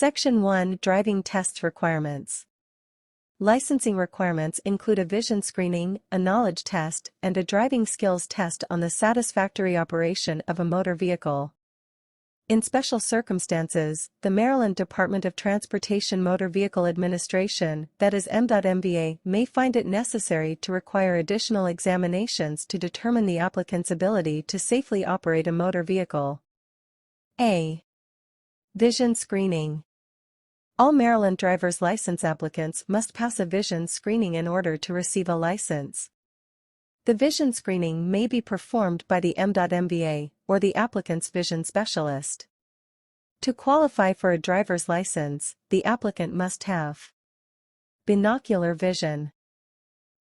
Section 1 Driving Tests Requirements. Licensing requirements include a vision screening, a knowledge test, and a driving skills test on the satisfactory operation of a motor vehicle. In special circumstances, the Maryland Department of Transportation Motor Vehicle Administration, that is MDOT, may find it necessary to require additional examinations to determine the applicant's ability to safely operate a motor vehicle. A. Vision screening. All Maryland driver's license applicants must pass a vision screening in order to receive a license. The vision screening may be performed by the MDOT or the applicant's vision specialist. To qualify for a driver's license, the applicant must have binocular vision,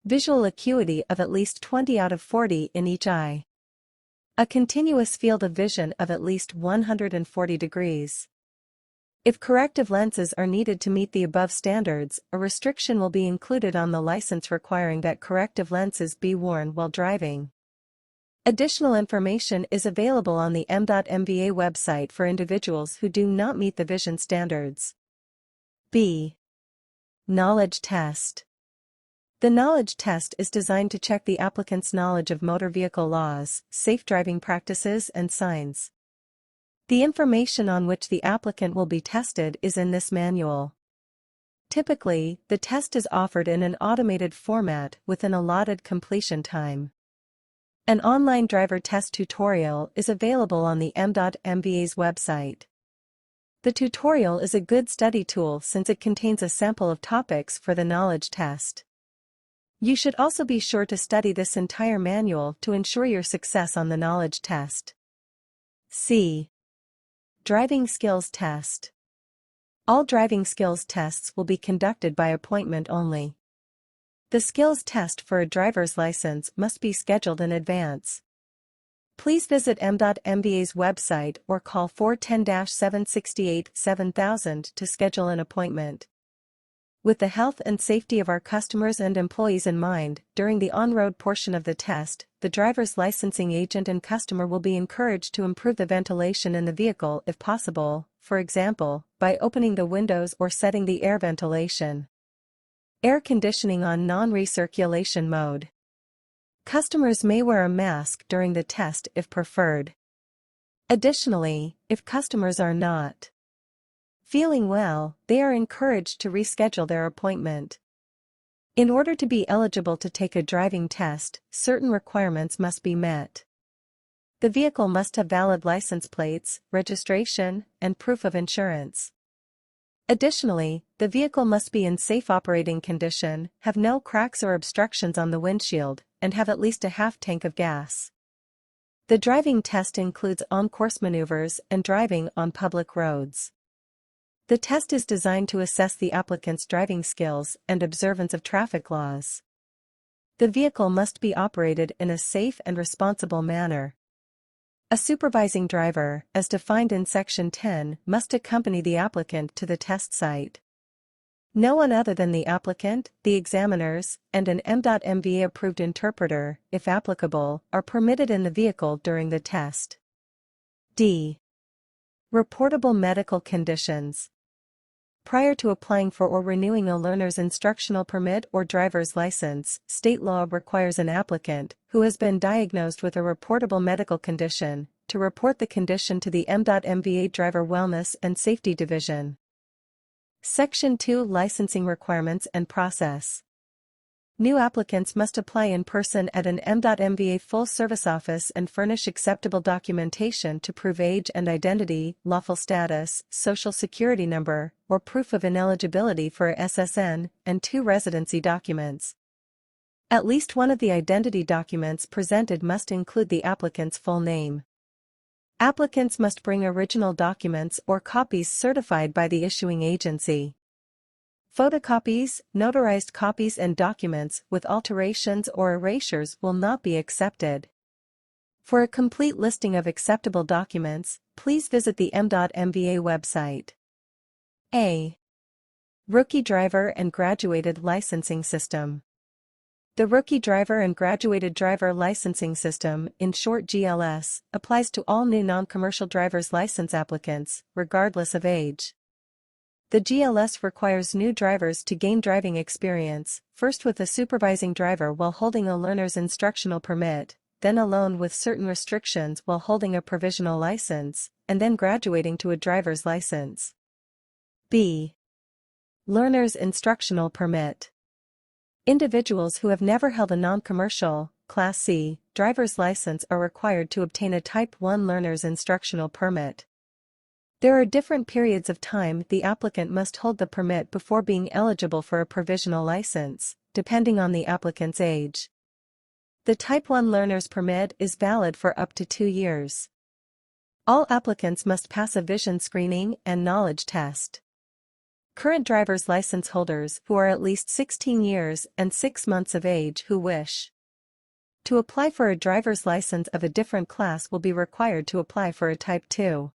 visual acuity of at least 20 out of 40 in each eye, a continuous field of vision of at least 140 degrees. If corrective lenses are needed to meet the above standards, a restriction will be included on the license requiring that corrective lenses be worn while driving. Additional information is available on the MDOT website for individuals who do not meet the vision standards. B. Knowledge test. The knowledge test is designed to check the applicant's knowledge of motor vehicle laws, safe driving practices, and signs. The information on which the applicant will be tested is in this manual. Typically, the test is offered in an automated format with an allotted completion time. An online driver test tutorial is available on the MDOT website. The tutorial is a good study tool since it contains a sample of topics for the knowledge test. You should also be sure to study this entire manual to ensure your success on the knowledge test. C. Driving skills test. All driving skills tests will be conducted by appointment only. The skills test for a driver's license must be scheduled in advance. Please visit MDOT's website or call 410-768-7000 to schedule an appointment. With the health and safety of our customers and employees in mind, during the on-road portion of the test, the driver's licensing agent and customer will be encouraged to improve the ventilation in the vehicle if possible, for example, by opening the windows or setting the air ventilation. Air conditioning on non-recirculation mode. Customers may wear a mask during the test if preferred. Additionally, if customers are not feeling well, they are encouraged to reschedule their appointment. In order to be eligible to take a driving test, certain requirements must be met. The vehicle must have valid license plates, registration, and proof of insurance. Additionally, the vehicle must be in safe operating condition, have no cracks or obstructions on the windshield, and have at least a half tank of gas. The driving test includes on-course maneuvers and driving on public roads. The test is designed to assess the applicant's driving skills and observance of traffic laws. The vehicle must be operated in a safe and responsible manner. A supervising driver, as defined in Section 10, must accompany the applicant to the test site. No one other than the applicant, the examiners, and an MDOT-approved interpreter, if applicable, are permitted in the vehicle during the test. D. Reportable medical conditions. Prior to applying for or renewing a learner's instructional permit or driver's license, state law requires an applicant, who has been diagnosed with a reportable medical condition, to report the condition to the MDOT Driver Wellness and Safety Division. Section 2 Licensing Requirements and Process. New applicants must apply in person at an MDOT full-service office and furnish acceptable documentation to prove age and identity, lawful status, social security number, or proof of ineligibility for a SSN, and 2 residency documents. At least one of the identity documents presented must include the applicant's full name. Applicants must bring original documents or copies certified by the issuing agency. Photocopies, notarized copies and documents with alterations or erasures will not be accepted. For a complete listing of acceptable documents, please visit the MDOT website. A. Rookie Driver and Graduated Licensing System. The Rookie Driver and Graduated Driver Licensing System, in short GLS, applies to all new non-commercial driver's license applicants, regardless of age. The GLS requires new drivers to gain driving experience, first with a supervising driver while holding a learner's instructional permit, then alone with certain restrictions while holding a provisional license, and then graduating to a driver's license. B. Learner's instructional permit. Individuals who have never held a non-commercial, Class C, driver's license are required to obtain a Type 1 learner's instructional permit. There are different periods of time the applicant must hold the permit before being eligible for a provisional license, depending on the applicant's age. The Type 1 learner's permit is valid for up to 2 years. All applicants must pass a vision screening and knowledge test. Current driver's license holders who are at least 16 years and 6 months of age who wish to apply for a driver's license of a different class will be required to apply for a Type 2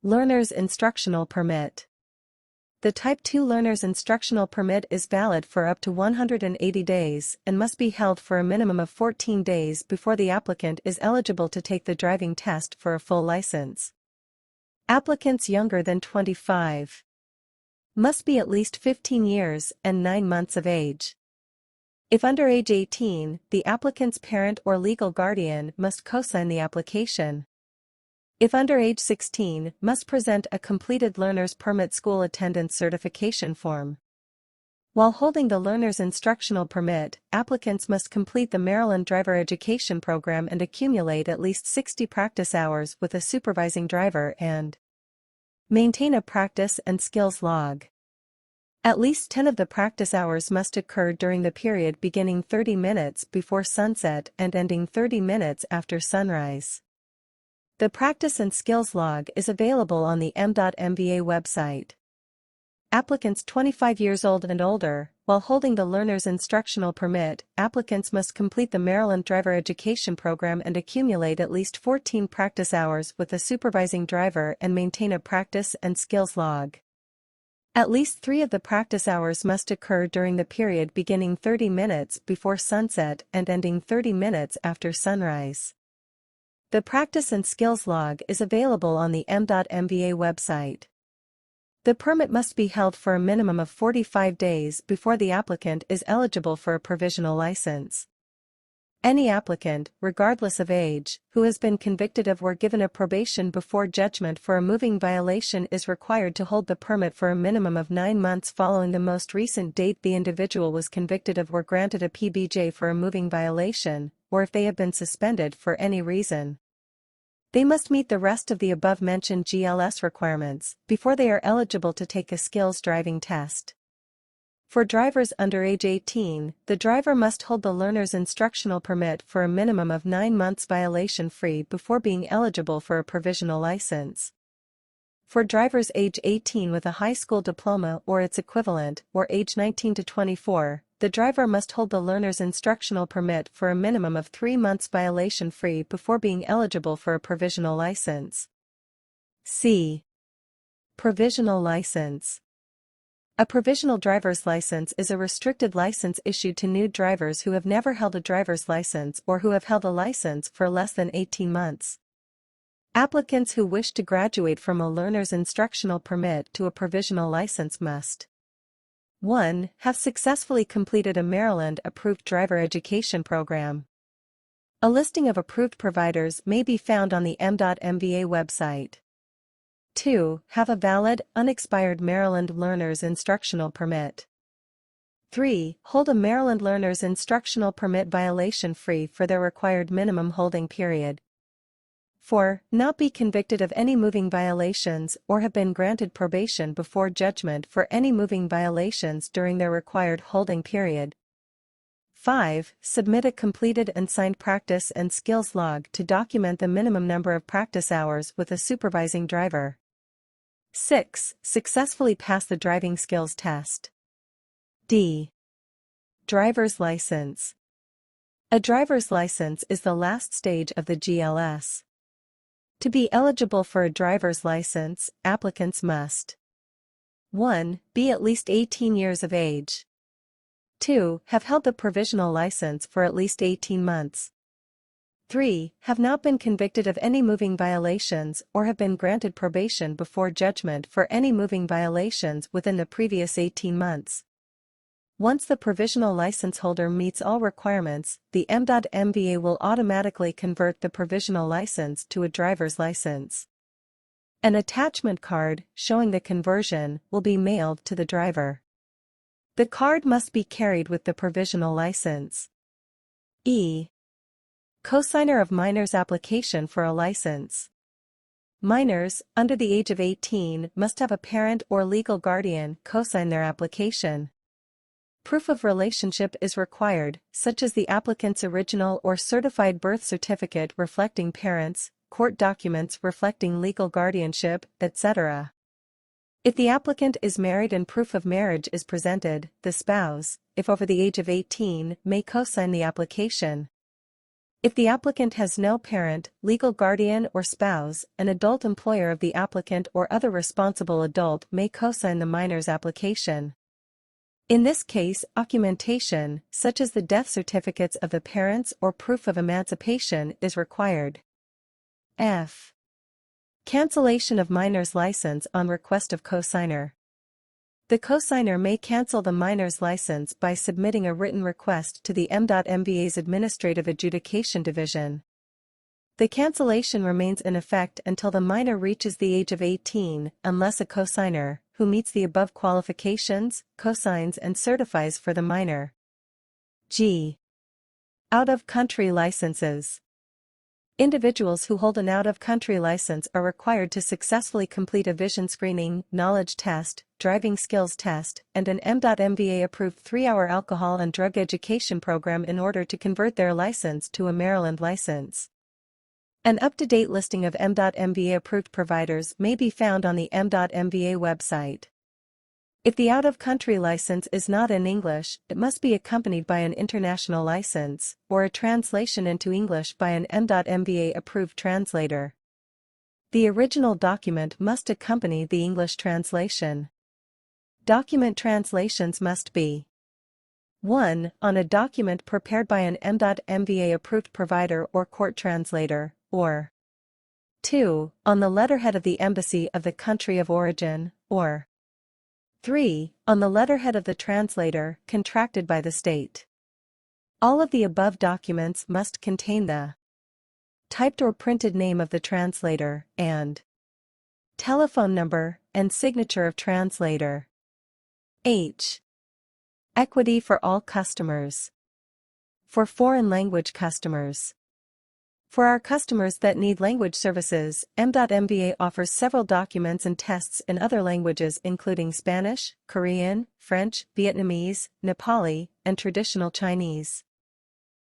learner's instructional permit. The Type 2 learner's instructional permit is valid for up to 180 days and must be held for a minimum of 14 days before the applicant is eligible to take the driving test for a full license. Applicants younger than 25 must be at least 15 years and 9 months of age. If under age 18, the applicant's parent or legal guardian must co-sign the application. If under age 16, must present a completed learner's permit school attendance certification form. While holding the learner's instructional permit, applicants must complete the Maryland Driver Education Program and accumulate at least 60 practice hours with a supervising driver and maintain a practice and skills log. At least 10 of the practice hours must occur during the period beginning 30 minutes before sunset and ending 30 minutes after sunrise. The practice and skills log is available on the m.mba website. Applicants 25 years old and older, while holding the learner's instructional permit, applicants must complete the Maryland Driver Education Program and accumulate at least 14 practice hours with a supervising driver and maintain a practice and skills log. At least 3 of the practice hours must occur during the period beginning 30 minutes before sunset and ending 30 minutes after sunrise. The practice and skills log is available on the m.mba website. The permit must be held for a minimum of 45 days before the applicant is eligible for a provisional license. Any applicant, regardless of age, who has been convicted of or given a probation before judgment for a moving violation is required to hold the permit for a minimum of 9 months following the most recent date the individual was convicted of or granted a PBJ for a moving violation, or if they have been suspended for any reason. They must meet the rest of the above-mentioned GLS requirements before they are eligible to take a skills driving test. For drivers under age 18, the driver must hold the learner's instructional permit for a minimum of 9 months violation-free before being eligible for a provisional license. For drivers age 18 with a high school diploma or its equivalent, or age 19 to 24, the driver must hold the learner's instructional permit for a minimum of 3 months violation-free before being eligible for a provisional license. C. Provisional license. A provisional driver's license is a restricted license issued to new drivers who have never held a driver's license or who have held a license for less than 18 months. Applicants who wish to graduate from a learner's instructional permit to a provisional license must 1. Have successfully completed a Maryland-approved driver education program. A listing of approved providers may be found on the m.mba website. 2. Have a valid, unexpired Maryland learner's instructional permit. 3. Hold a Maryland learner's instructional permit violation-free for their required minimum holding period. 4. Not be convicted of any moving violations or have been granted probation before judgment for any moving violations during their required holding period. 5. Submit a completed and signed practice and skills log to document the minimum number of practice hours with a supervising driver. 6. Successfully pass the driving skills test. D. Driver's license. A driver's license is the last stage of the GLS. To be eligible for a driver's license, applicants must 1. Be at least 18 years of age. 2. Have held the provisional license for at least 18 months. 3. Have not been convicted of any moving violations or have been granted probation before judgment for any moving violations within the previous 18 months. Once the provisional license holder meets all requirements, the M.MVA will automatically convert the provisional license to a driver's license. An attachment card, showing the conversion, will be mailed to the driver. The card must be carried with the provisional license. E. Cosigner of minor's application for a license. Minors, under the age of 18, must have a parent or legal guardian cosign their application. Proof of relationship is required, such as the applicant's original or certified birth certificate reflecting parents, court documents reflecting legal guardianship, etc. If the applicant is married and proof of marriage is presented, the spouse, if over the age of 18, may cosign the application. If the applicant has no parent, legal guardian or spouse, an adult employer of the applicant or other responsible adult may cosign the minor's application. In this case, documentation, such as the death certificates of the parents or proof of emancipation, is required. F. Cancellation of minor's license on request of cosigner. The cosigner may cancel the minor's license by submitting a written request to the M.MVA's Administrative Adjudication Division. The cancellation remains in effect until the minor reaches the age of 18, unless a cosigner, who meets the above qualifications, cosigns and certifies for the minor. G. Out-of-country licenses. Individuals who hold an out-of-country license are required to successfully complete a vision screening, knowledge test, driving skills test, and an M.MVA-approved 3-hour alcohol and drug education program in order to convert their license to a Maryland license. An up-to-date listing of M.MVA-approved providers may be found on the M.MVA website. If the out-of-country license is not in English, it must be accompanied by an international license, or a translation into English by an M.MVA-approved translator. The original document must accompany the English translation. Document translations must be 1. On a document prepared by an M.MVA-approved provider or court translator, or 2. On the letterhead of the embassy of the country of origin, or 3. On the letterhead of the translator contracted by the state. All of the above documents must contain the typed or printed name of the translator and telephone number and signature of translator. H. Equity for all customers. For foreign language customers. For our customers that need language services, M.MVA offers several documents and tests in other languages including Spanish, Korean, French, Vietnamese, Nepali, and traditional Chinese.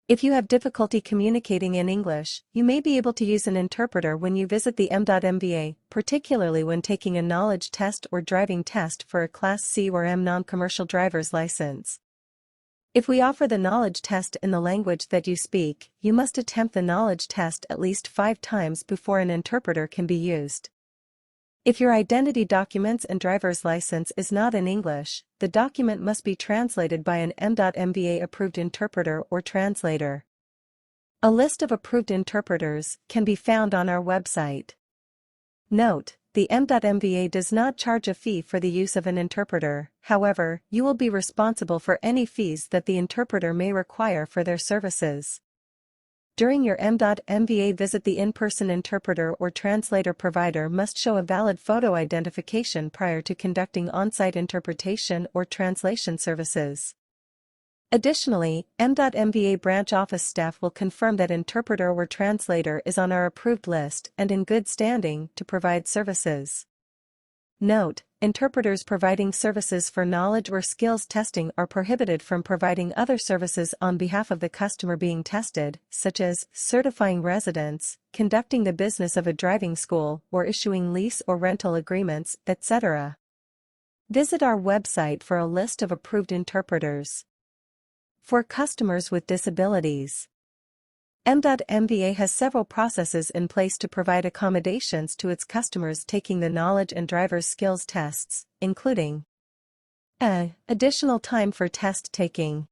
If you have difficulty communicating in English, you may be able to use an interpreter when you visit the M.MVA, particularly when taking a knowledge test or driving test for a Class C or M non-commercial driver's license. If we offer the knowledge test in the language that you speak, you must attempt the knowledge test at least 5 times before an interpreter can be used. If your identity documents and driver's license is not in English, the document must be translated by an M.MVA approved interpreter or translator. A list of approved interpreters can be found on our website. Note: the M.MVA does not charge a fee for the use of an interpreter, however, you will be responsible for any fees that the interpreter may require for their services. During your M.MVA visit, the in-person interpreter or translator provider must show a valid photo identification prior to conducting on-site interpretation or translation services. Additionally, M.MVA branch office staff will confirm that interpreter or translator is on our approved list and in good standing to provide services. Note: interpreters providing services for knowledge or skills testing are prohibited from providing other services on behalf of the customer being tested, such as certifying residence, conducting the business of a driving school, or issuing lease or rental agreements, etc. Visit our website for a list of approved interpreters. For customers with disabilities, M.MVA has several processes in place to provide accommodations to its customers taking the knowledge and driver's skills tests, including a. Additional time for test taking.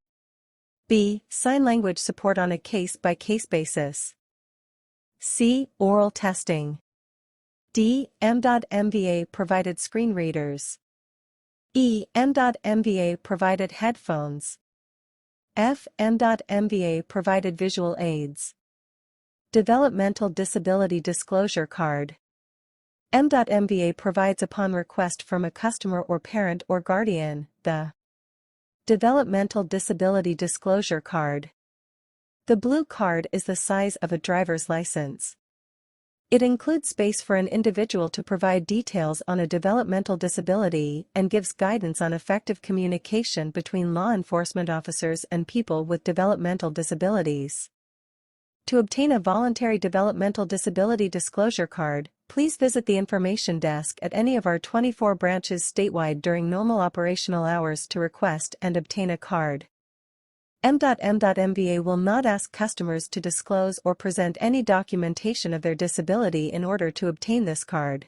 B. Sign language support on a case-by-case basis. C. Oral testing. D. M.MVA provided screen readers. E. M.MVA provided headphones. F. M.MVA provided visual aids. Developmental Disability Disclosure Card. M.MVA provides upon request from a customer or parent or guardian, the Developmental Disability Disclosure Card. The blue card is the size of a driver's license. It includes space for an individual to provide details on a developmental disability and gives guidance on effective communication between law enforcement officers and people with developmental disabilities. To obtain a voluntary developmental disability disclosure card, please visit the information desk at any of our 24 branches statewide during normal operational hours to request and obtain a card. M.MVA will not ask customers to disclose or present any documentation of their disability in order to obtain this card.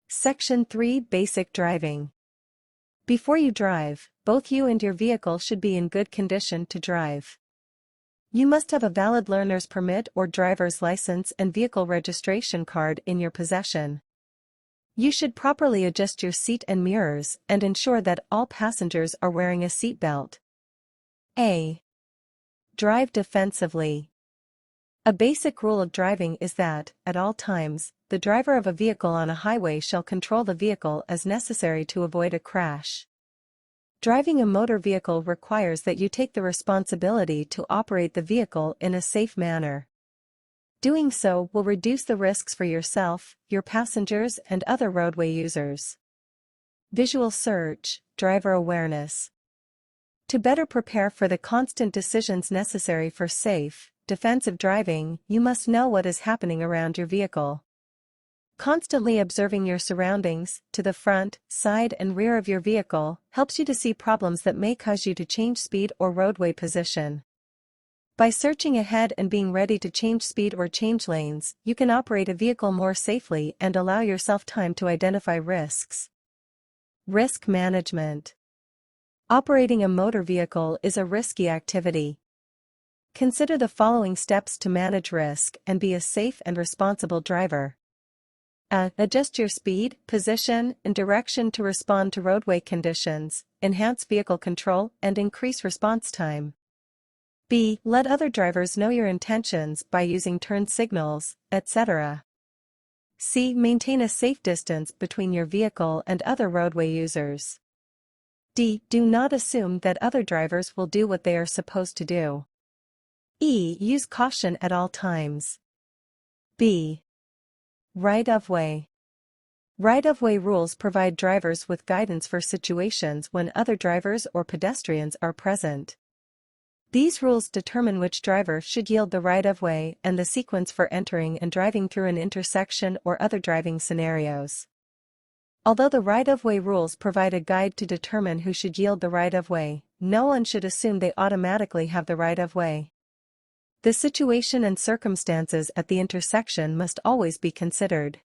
Section 3 Basic Driving. Before you drive, both you and your vehicle should be in good condition to drive. You must have a valid learner's permit or driver's license and vehicle registration card in your possession. You should properly adjust your seat and mirrors and ensure that all passengers are wearing a seat belt. A. Drive defensively. A basic rule of driving is that, at all times, the driver of a vehicle on a highway shall control the vehicle as necessary to avoid a crash. Driving a motor vehicle requires that you take the responsibility to operate the vehicle in a safe manner. Doing so will reduce the risks for yourself, your passengers, and other roadway users. Visual search, driver awareness. To better prepare for the constant decisions necessary for safe, defensive driving, you must know what is happening around your vehicle. Constantly observing your surroundings, to the front, side, and rear of your vehicle, helps you to see problems that may cause you to change speed or roadway position. By searching ahead and being ready to change speed or change lanes, you can operate a vehicle more safely and allow yourself time to identify risks. Risk management. Operating a motor vehicle is a risky activity. Consider the following steps to manage risk and be a safe and responsible driver. Adjust your speed, position, and direction to respond to roadway conditions, enhance vehicle control, and increase response time. B. Let other drivers know your intentions by using turn signals, etc. C. Maintain a safe distance between your vehicle and other roadway users. D. Do not assume that other drivers will do what they are supposed to do. E. Use caution at all times. B. Right-of-way. Right-of-way rules provide drivers with guidance for situations when other drivers or pedestrians are present. These rules determine which driver should yield the right-of-way and the sequence for entering and driving through an intersection or other driving scenarios. Although the right-of-way rules provide a guide to determine who should yield the right-of-way, no one should assume they automatically have the right-of-way. The situation and circumstances at the intersection must always be considered.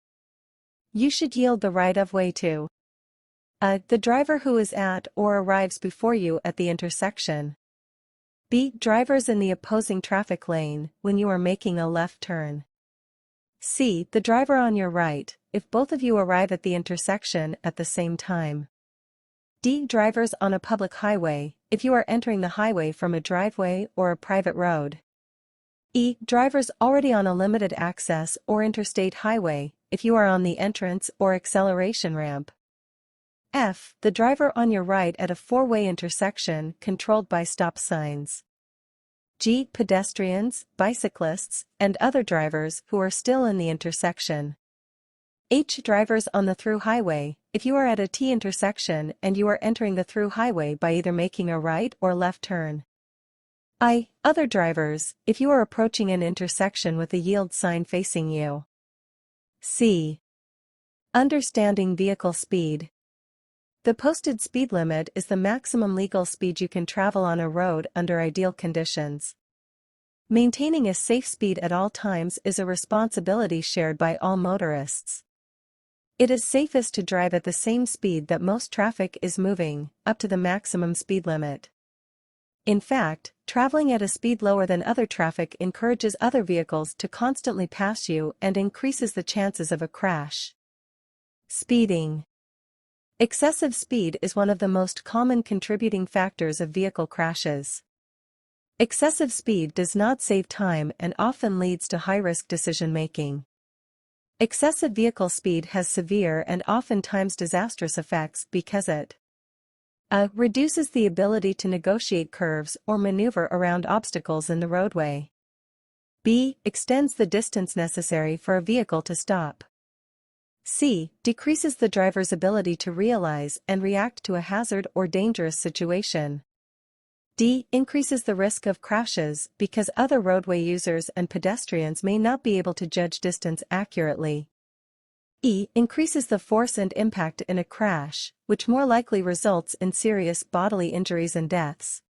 You should yield the right-of-way to the driver who is at or arrives before you at the intersection. B. Drivers in the opposing traffic lane when you are making a left turn. C. The driver on your right, if both of you arrive at the intersection at the same time. D. Drivers on a public highway, if you are entering the highway from a driveway or a private road. E. Drivers already on a limited access or interstate highway, if you are on the entrance or acceleration ramp. F. The driver on your right at a four-way intersection controlled by stop signs. G. Pedestrians, bicyclists, and other drivers who are still in the intersection. H. Drivers on the through highway, if you are at a T intersection and you are entering the through highway by either making a right or left turn. I. Other drivers, if you are approaching an intersection with a yield sign facing you. C. Understanding vehicle speed. The posted speed limit is the maximum legal speed you can travel on a road under ideal conditions. Maintaining a safe speed at all times is a responsibility shared by all motorists. It is safest to drive at the same speed that most traffic is moving, up to the maximum speed limit. In fact, traveling at a speed lower than other traffic encourages other vehicles to constantly pass you and increases the chances of a crash. Speeding. Excessive speed is one of the most common contributing factors of vehicle crashes. Excessive speed does not save time and often leads to high-risk decision-making. Excessive vehicle speed has severe and oftentimes disastrous effects because it reduces the ability to negotiate curves or maneuver around obstacles in the roadway. B. Extends the distance necessary for a vehicle to stop. C. Decreases the driver's ability to realize and react to a hazard or dangerous situation. D. Increases the risk of crashes because other roadway users and pedestrians may not be able to judge distance accurately. E. Increases the force and impact in a crash, which more likely results in serious bodily injuries and deaths.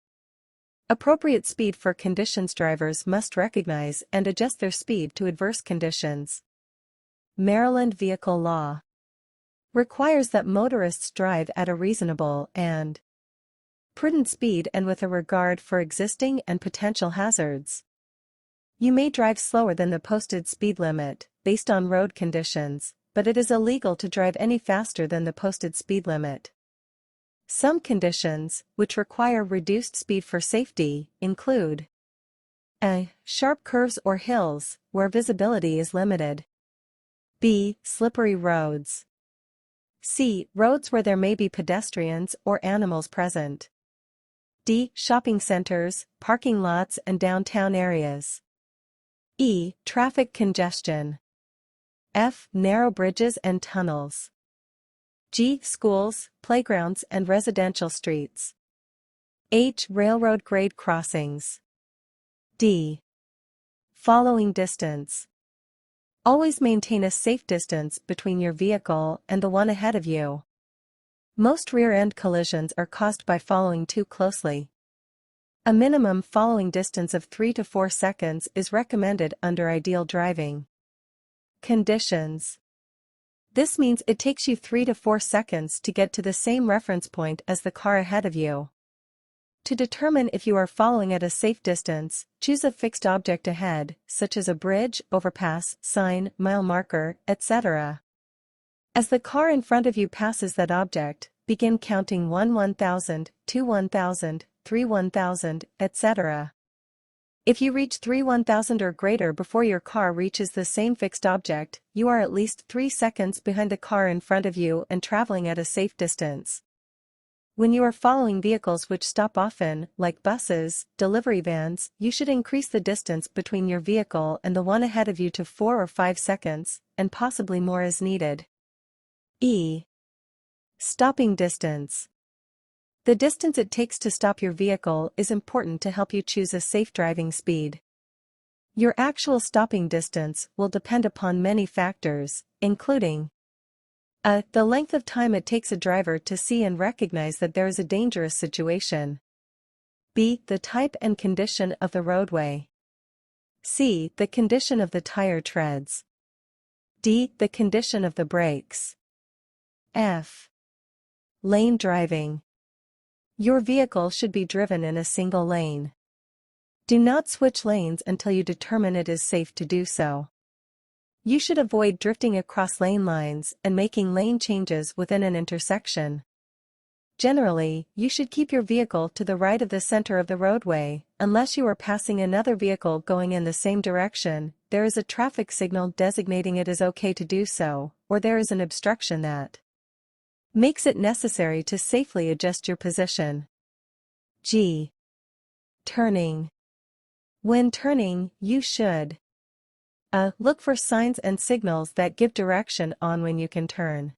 Appropriate speed for conditions. Drivers must recognize and adjust their speed to adverse conditions. Maryland vehicle law requires that motorists drive at a reasonable and prudent speed and with a regard for existing and potential hazards. You may drive slower than the posted speed limit, based on road conditions, but it is illegal to drive any faster than the posted speed limit. Some conditions, which require reduced speed for safety, include a. Sharp curves or hills, where visibility is limited. B. Slippery roads. C. Roads where there may be pedestrians or animals present. D. Shopping centers, parking lots and downtown areas. E. Traffic congestion. F. Narrow bridges and tunnels. G. Schools, playgrounds and residential streets. H. Railroad grade crossings. D. Following distance. Always maintain a safe distance between your vehicle and the one ahead of you. Most rear-end collisions are caused by following too closely. A minimum following distance of 3 to 4 seconds is recommended under ideal driving conditions. This means it takes you 3 to 4 seconds to get to the same reference point as the car ahead of you. To determine if you are following at a safe distance, choose a fixed object ahead, such as a bridge, overpass, sign, mile marker, etc. As the car in front of you passes that object, begin counting 1,000, 2,000, 3,000, etc. If you reach 3,000 or greater before your car reaches the same fixed object, you are at least 3 seconds behind the car in front of you and traveling at a safe distance. When you are following vehicles which stop often, like buses, delivery vans, you should increase the distance between your vehicle and the one ahead of you to 4 or 5 seconds, and possibly more as needed. E. Stopping distance. The distance it takes to stop your vehicle is important to help you choose a safe driving speed. Your actual stopping distance will depend upon many factors, including a. The length of time it takes a driver to see and recognize that there is a dangerous situation. B. The type and condition of the roadway. C. The condition of the tire treads. D. The condition of the brakes. F. Lane driving. Your vehicle should be driven in a single lane. Do not switch lanes until you determine it is safe to do so. You should avoid drifting across lane lines and making lane changes within an intersection. Generally, you should keep your vehicle to the right of the center of the roadway, unless you are passing another vehicle going in the same direction, there is a traffic signal designating it is okay to do so, or there is an obstruction that makes it necessary to safely adjust your position. G. Turning. When turning, you should a. Look for signs and signals that give direction on when you can turn.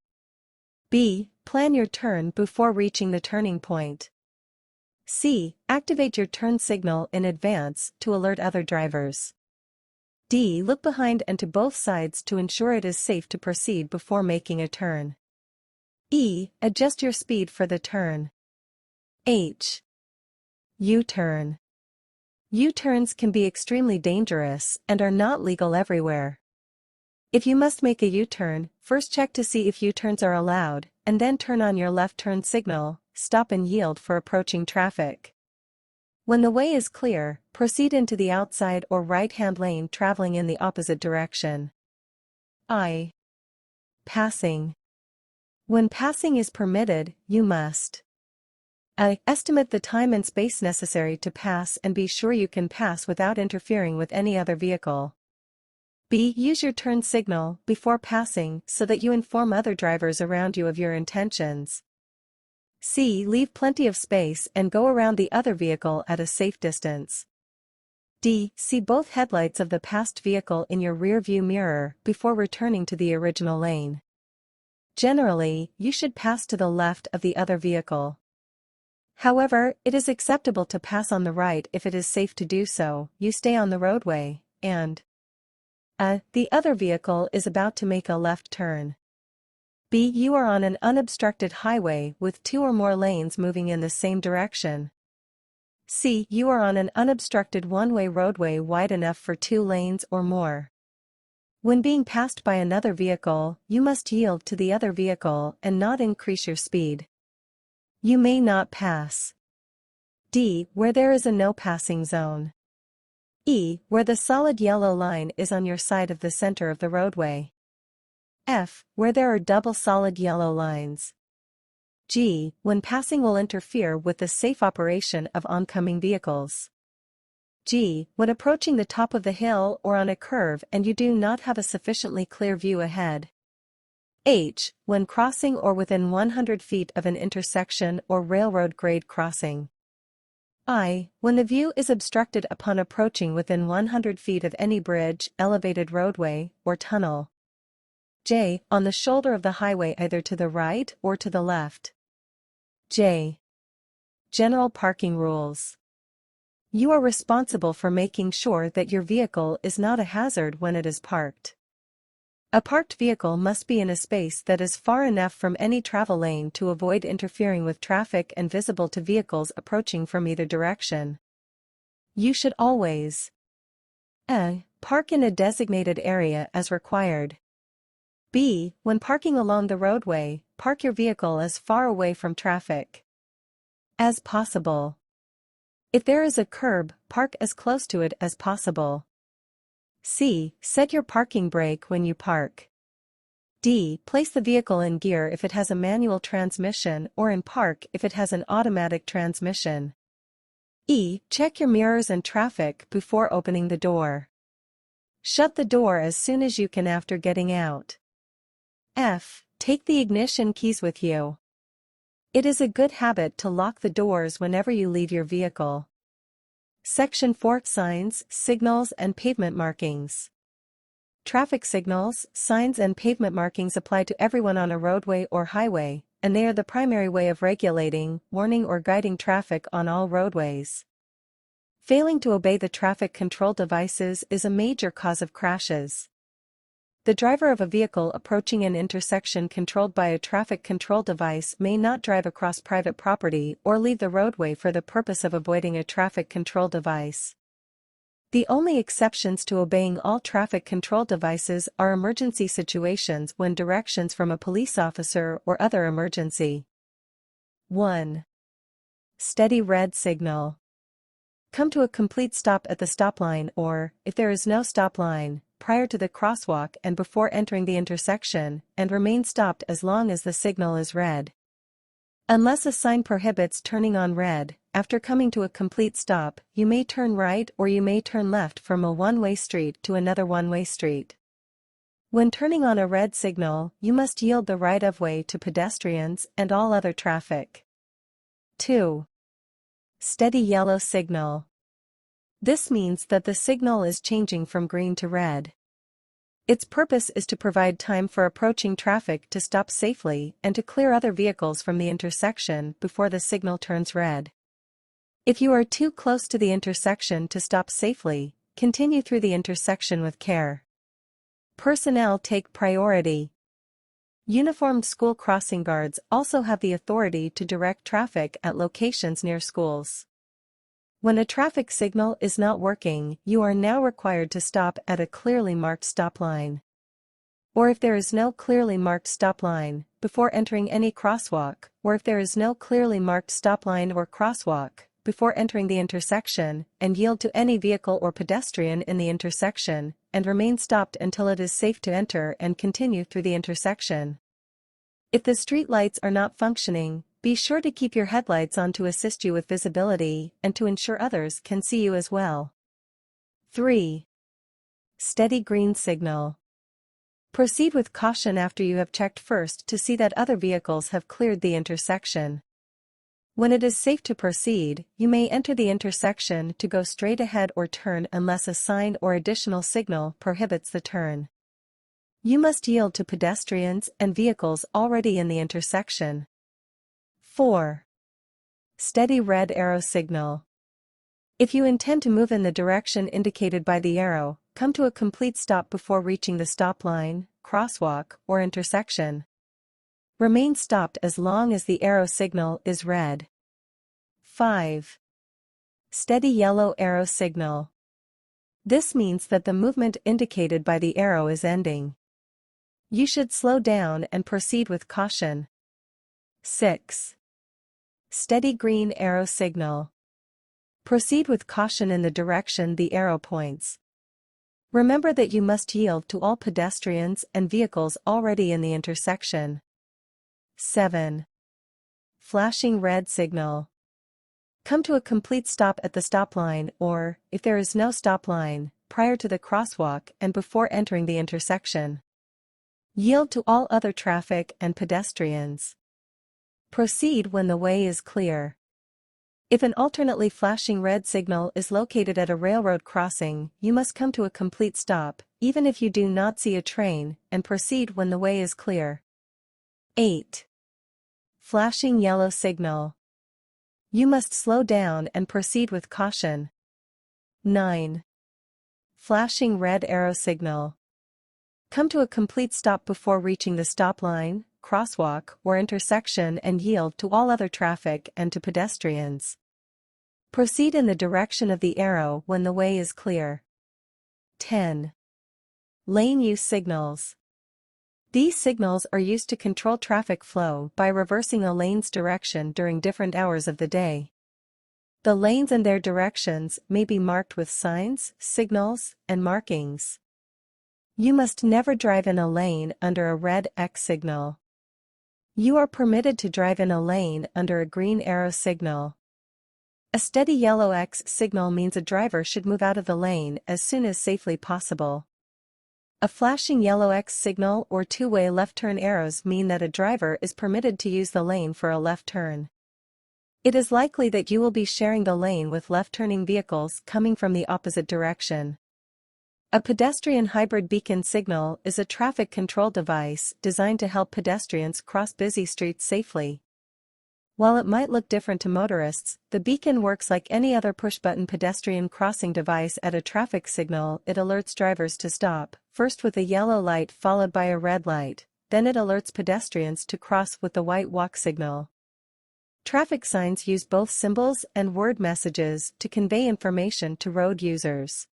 B. Plan your turn before reaching the turning point. C. Activate your turn signal in advance to alert other drivers. D. Look behind and to both sides to ensure it is safe to proceed before making a turn. E. Adjust your speed for the turn. H. U-turn. U-turns can be extremely dangerous and are not legal everywhere. If you must make a U-turn, first check to see if U-turns are allowed, and then turn on your left turn signal, stop and yield for approaching traffic. When the way is clear, proceed into the outside or right-hand lane traveling in the opposite direction. I. Passing. When passing is permitted, you must a. Estimate the time and space necessary to pass and be sure you can pass without interfering with any other vehicle. B. Use your turn signal before passing so that you inform other drivers around you of your intentions. C. Leave plenty of space and go around the other vehicle at a safe distance. D. See both headlights of the passed vehicle in your rear-view mirror before returning to the original lane. Generally, you should pass to the left of the other vehicle. However, it is acceptable to pass on the right if it is safe to do so. You stay on the roadway, and the other vehicle is about to make a left turn. B. You are on an unobstructed highway with 2 or more lanes moving in the same direction. C. You are on an unobstructed one-way roadway wide enough for 2 lanes or more. When being passed by another vehicle, you must yield to the other vehicle and not increase your speed. You may not pass. D. Where there is a no-passing zone. E. Where the solid yellow line is on your side of the center of the roadway. F. Where there are double solid yellow lines. G. When passing will interfere with the safe operation of oncoming vehicles. G. When approaching the top of the hill or on a curve and you do not have a sufficiently clear view ahead. H. When crossing or within 100 feet of an intersection or railroad grade crossing. I. When the view is obstructed upon approaching within 100 feet of any bridge, elevated roadway, or tunnel. J. On the shoulder of the highway either to the right or to the left. J. General parking rules. You are responsible for making sure that your vehicle is not a hazard when it is parked. A parked vehicle must be in a space that is far enough from any travel lane to avoid interfering with traffic and visible to vehicles approaching from either direction. You should always a. Park in a designated area as required. B. When parking along the roadway, park your vehicle as far away from traffic as possible. If there is a curb, park as close to it as possible. C. Set your parking brake when you park. D. Place the vehicle in gear if it has a manual transmission or in park if it has an automatic transmission. E. Check your mirrors and traffic before opening the door. Shut the door as soon as you can after getting out. F. Take the ignition keys with you. It is a good habit to lock the doors whenever you leave your vehicle. Section 4. Signs, signals and pavement markings. Traffic signals, signs and pavement markings apply to everyone on a roadway or highway, and they are the primary way of regulating, warning or guiding traffic on all roadways. Failing to obey the traffic control devices is a major cause of crashes. The driver of a vehicle approaching an intersection controlled by a traffic control device may not drive across private property or leave the roadway for the purpose of avoiding a traffic control device. The only exceptions to obeying all traffic control devices are emergency situations when directions from a police officer or other emergency. 1. Steady red signal. Come to a complete stop at the stop line or, if there is no stop line, prior to the crosswalk and before entering the intersection, and remain stopped as long as the signal is red. Unless a sign prohibits turning on red, after coming to a complete stop, you may turn right or you may turn left from a one-way street to another one-way street. When turning on a red signal, you must yield the right-of-way to pedestrians and all other traffic. 2. Steady yellow signal. This means that the signal is changing from green to red. Its purpose is to provide time for approaching traffic to stop safely and to clear other vehicles from the intersection before the signal turns red. If you are too close to the intersection to stop safely, continue through the intersection with care. Personnel take priority. Uniformed school crossing guards also have the authority to direct traffic at locations near schools. When a traffic signal is not working, you are now required to stop at a clearly marked stop line. Or if there is no clearly marked stop line, before entering any crosswalk, or if there is no clearly marked stop line or crosswalk, before entering the intersection, and yield to any vehicle or pedestrian in the intersection, and remain stopped until it is safe to enter and continue through the intersection. If the street lights are not functioning, be sure to keep your headlights on to assist you with visibility and to ensure others can see you as well. 3. Steady green signal. Proceed with caution after you have checked first to see that other vehicles have cleared the intersection. When it is safe to proceed, you may enter the intersection to go straight ahead or turn unless a sign or additional signal prohibits the turn. You must yield to pedestrians and vehicles already in the intersection. 4. Steady red arrow signal. If you intend to move in the direction indicated by the arrow, come to a complete stop before reaching the stop line, crosswalk, or intersection. Remain stopped as long as the arrow signal is red. 5. Steady yellow arrow signal. This means that the movement indicated by the arrow is ending. You should slow down and proceed with caution. 6. Steady green arrow signal. Proceed with caution in the direction the arrow points. Remember that you must yield to all pedestrians and vehicles already in the intersection. 7. Flashing red signal. Come to a complete stop at the stop line or, if there is no stop line, prior to the crosswalk and before entering the intersection. Yield to all other traffic and pedestrians. Proceed when the way is clear. If an alternately flashing red signal is located at a railroad crossing, you must come to a complete stop, even if you do not see a train, and proceed when the way is clear. 8. Flashing yellow signal. You must slow down and proceed with caution. 9. Flashing red arrow signal. Come to a complete stop before reaching the stop line, crosswalk, or intersection and yield to all other traffic and to pedestrians. Proceed in the direction of the arrow when the way is clear. 10. Lane use signals. These signals are used to control traffic flow by reversing a lane's direction during different hours of the day. The lanes and their directions may be marked with signs, signals, and markings. You must never drive in a lane under a red X signal. You are permitted to drive in a lane under a green arrow signal. A steady yellow X signal means a driver should move out of the lane as soon as safely possible. A flashing yellow X signal or two-way left turn arrows mean that a driver is permitted to use the lane for a left turn. It is likely that you will be sharing the lane with left-turning vehicles coming from the opposite direction. A pedestrian hybrid beacon signal is a traffic control device designed to help pedestrians cross busy streets safely. While it might look different to motorists, the beacon works like any other push-button pedestrian crossing device at a traffic signal. It alerts drivers to stop, first with a yellow light followed by a red light, then it alerts pedestrians to cross with the white walk signal. Traffic signs use both symbols and word messages to convey information to road users.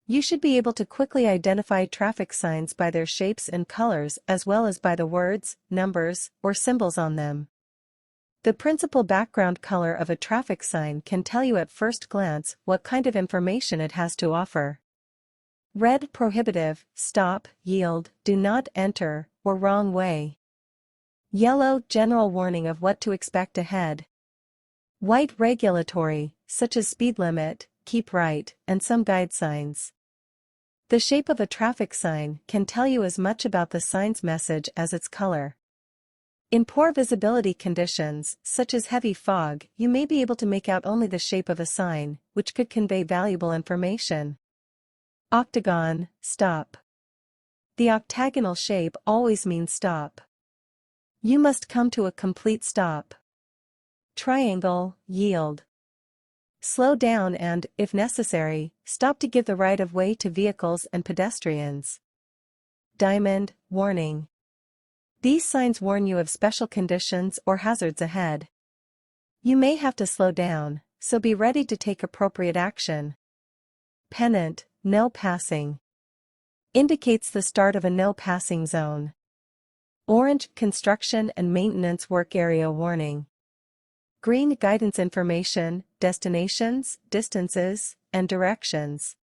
You should be able to quickly identify traffic signs by their shapes and colors as well as by the words, numbers, or symbols on them. The principal background color of a traffic sign can tell you at first glance what kind of information it has to offer. Red prohibitive, stop, yield, do not enter, or wrong way. Yellow general warning of what to expect ahead. White regulatory, such as speed limit, keep right, and some guide signs. The shape of a traffic sign can tell you as much about the sign's message as its color. In poor visibility conditions, such as heavy fog, you may be able to make out only the shape of a sign, which could convey valuable information. Octagon, stop. The octagonal shape always means stop. You must come to a complete stop. Triangle, yield. Slow down and, if necessary, stop to give the right of way to vehicles and pedestrians. Diamond, warning. These signs warn you of special conditions or hazards ahead. You may have to slow down, so be ready to take appropriate action. Pennant, no passing. Indicates the start of a no passing zone. Orange, construction and maintenance work area warning. Green guidance information, destinations, distances, and directions.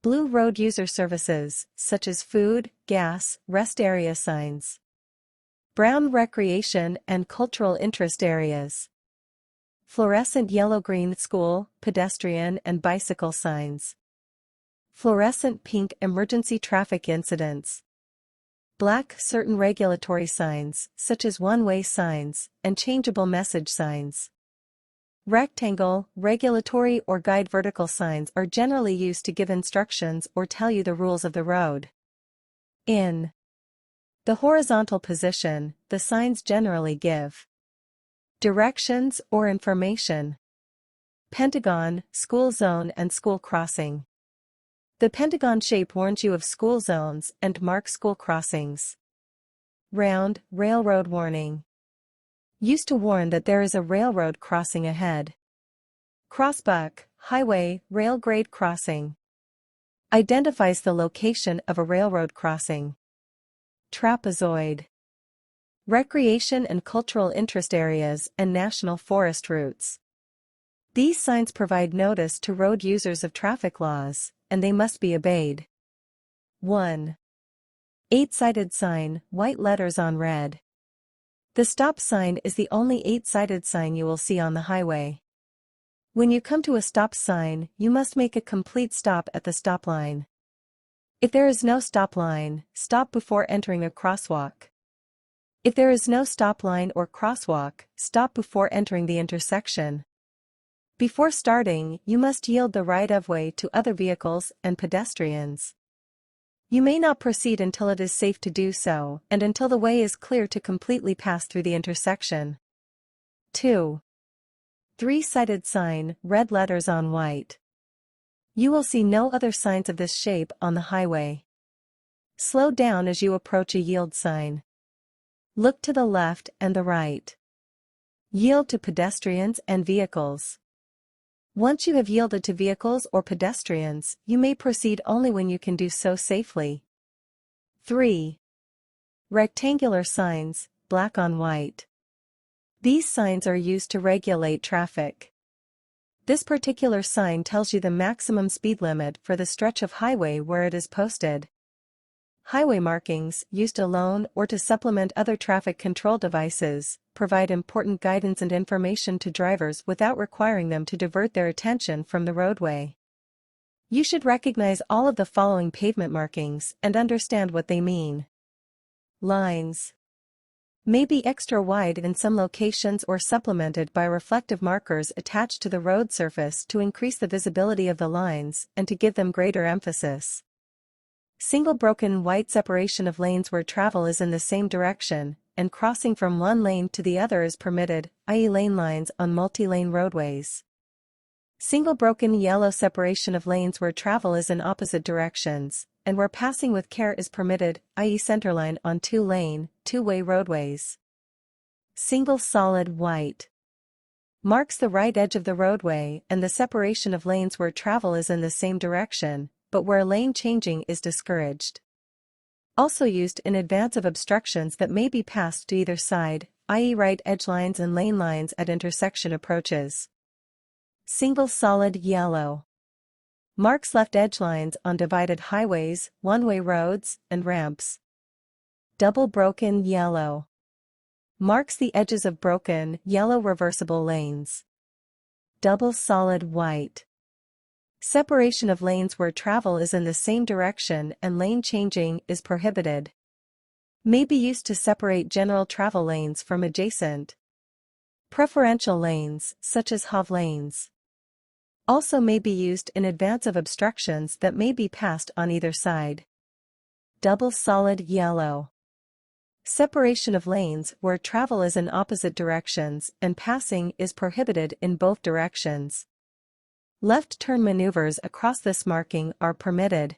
Blue road user services, such as food, gas, rest area signs. Brown recreation and cultural interest areas. Fluorescent yellow-green school, pedestrian and bicycle signs. Fluorescent pink emergency traffic incidents. Black certain regulatory signs, such as one-way signs, and changeable message signs. Rectangle, regulatory or guide vertical signs are generally used to give instructions or tell you the rules of the road. In the horizontal position, the signs generally give directions or information. Pentagon, school zone and school crossing. The pentagon shape warns you of school zones and marks school crossings. Round, railroad warning. Used to warn that there is a railroad crossing ahead. Crossbuck, highway, rail grade crossing. Identifies the location of a railroad crossing. Trapezoid. Recreation and cultural interest areas and national forest routes. These signs provide notice to road users of traffic laws, and they must be obeyed. 1. 8-sided sign, white letters on red. The stop sign is the only 8-sided sign you will see on the highway. When you come to a stop sign, you must make a complete stop at the stop line. If there is no stop line, stop before entering a crosswalk. If there is no stop line or crosswalk, stop before entering the intersection. Before starting, you must yield the right-of-way to other vehicles and pedestrians. You may not proceed until it is safe to do so, and until the way is clear to completely pass through the intersection. 2. 3-sided sign, red letters on white. You will see no other signs of this shape on the highway. Slow down as you approach a yield sign. Look to the left and the right. Yield to pedestrians and vehicles. Once you have yielded to vehicles or pedestrians, you may proceed only when you can do so safely. 3. Rectangular signs, black on white. These signs are used to regulate traffic. This particular sign tells you the maximum speed limit for the stretch of highway where it is posted. Highway markings, used alone or to supplement other traffic control devices, provide important guidance and information to drivers without requiring them to divert their attention from the roadway. You should recognize all of the following pavement markings and understand what they mean. Lines may be extra wide in some locations or supplemented by reflective markers attached to the road surface to increase the visibility of the lines and to give them greater emphasis. Single broken white separation of lanes where travel is in the same direction, and crossing from one lane to the other is permitted, i.e. lane lines on multi-lane roadways. Single broken yellow separation of lanes where travel is in opposite directions, and where passing with care is permitted, i.e. centerline on two-lane, two-way roadways. Single solid white marks the right edge of the roadway and the separation of lanes where travel is in the same direction, but where lane changing is discouraged. Also used in advance of obstructions that may be passed to either side, i.e. right edge lines and lane lines at intersection approaches. Single solid yellow marks left edge lines on divided highways, one-way roads, and ramps. Double broken yellow marks the edges of broken, yellow reversible lanes. Double solid white separation of lanes where travel is in the same direction and lane changing is prohibited. May be used to separate general travel lanes from adjacent preferential lanes, such as HOV lanes. Also may be used in advance of obstructions that may be passed on either side. Double solid yellow separation of lanes where travel is in opposite directions and passing is prohibited in both directions. Left turn maneuvers across this marking are permitted.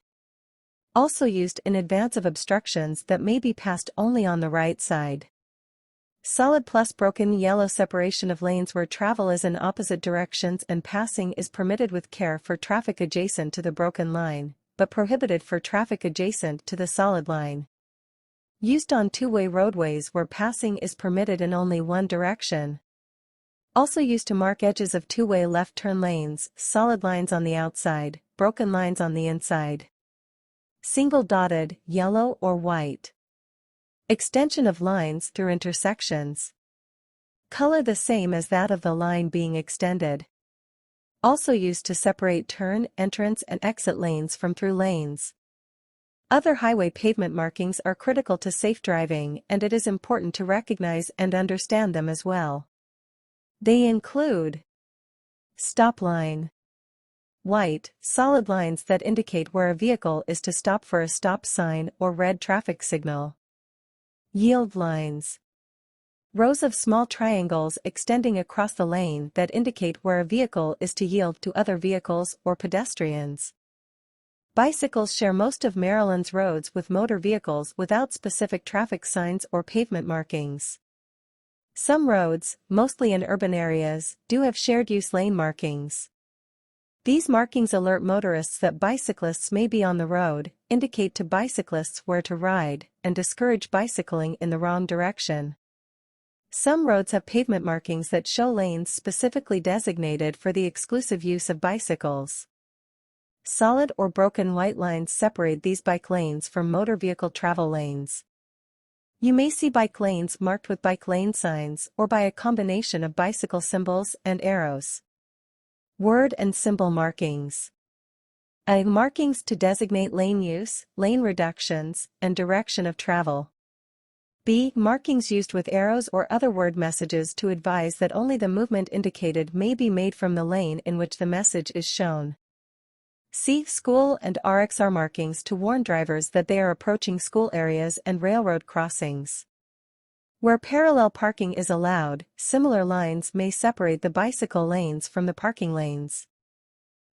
Also used in advance of obstructions that may be passed only on the right side. Solid plus broken yellow separation of lanes where travel is in opposite directions and passing is permitted with care for traffic adjacent to the broken line, but prohibited for traffic adjacent to the solid line. Used on two-way roadways where passing is permitted in only one direction. Also used to mark edges of two-way left turn lanes, solid lines on the outside, broken lines on the inside. Single dotted, yellow or white. Extension of lines through intersections. Color the same as that of the line being extended. Also used to separate turn, entrance and exit lanes from through lanes. Other highway pavement markings are critical to safe driving, and it is important to recognize and understand them as well. They include stop line. White, solid lines that indicate where a vehicle is to stop for a stop sign or red traffic signal. Yield lines. Rows of small triangles extending across the lane that indicate where a vehicle is to yield to other vehicles or pedestrians. Bicycles share most of Maryland's roads with motor vehicles without specific traffic signs or pavement markings. Some roads, mostly in urban areas, do have shared-use lane markings. These markings alert motorists that bicyclists may be on the road, indicate to bicyclists where to ride, and discourage bicycling in the wrong direction. Some roads have pavement markings that show lanes specifically designated for the exclusive use of bicycles. Solid or broken white lines separate these bike lanes from motor vehicle travel lanes. You may see bike lanes marked with bike lane signs or by a combination of bicycle symbols and arrows. Word and symbol markings. A. Markings to designate lane use, lane reductions, and direction of travel. B. Markings used with arrows or other word messages to advise that only the movement indicated may be made from the lane in which the message is shown. C. School and RXR markings to warn drivers that they are approaching school areas and railroad crossings. Where parallel parking is allowed, similar lines may separate the bicycle lanes from the parking lanes.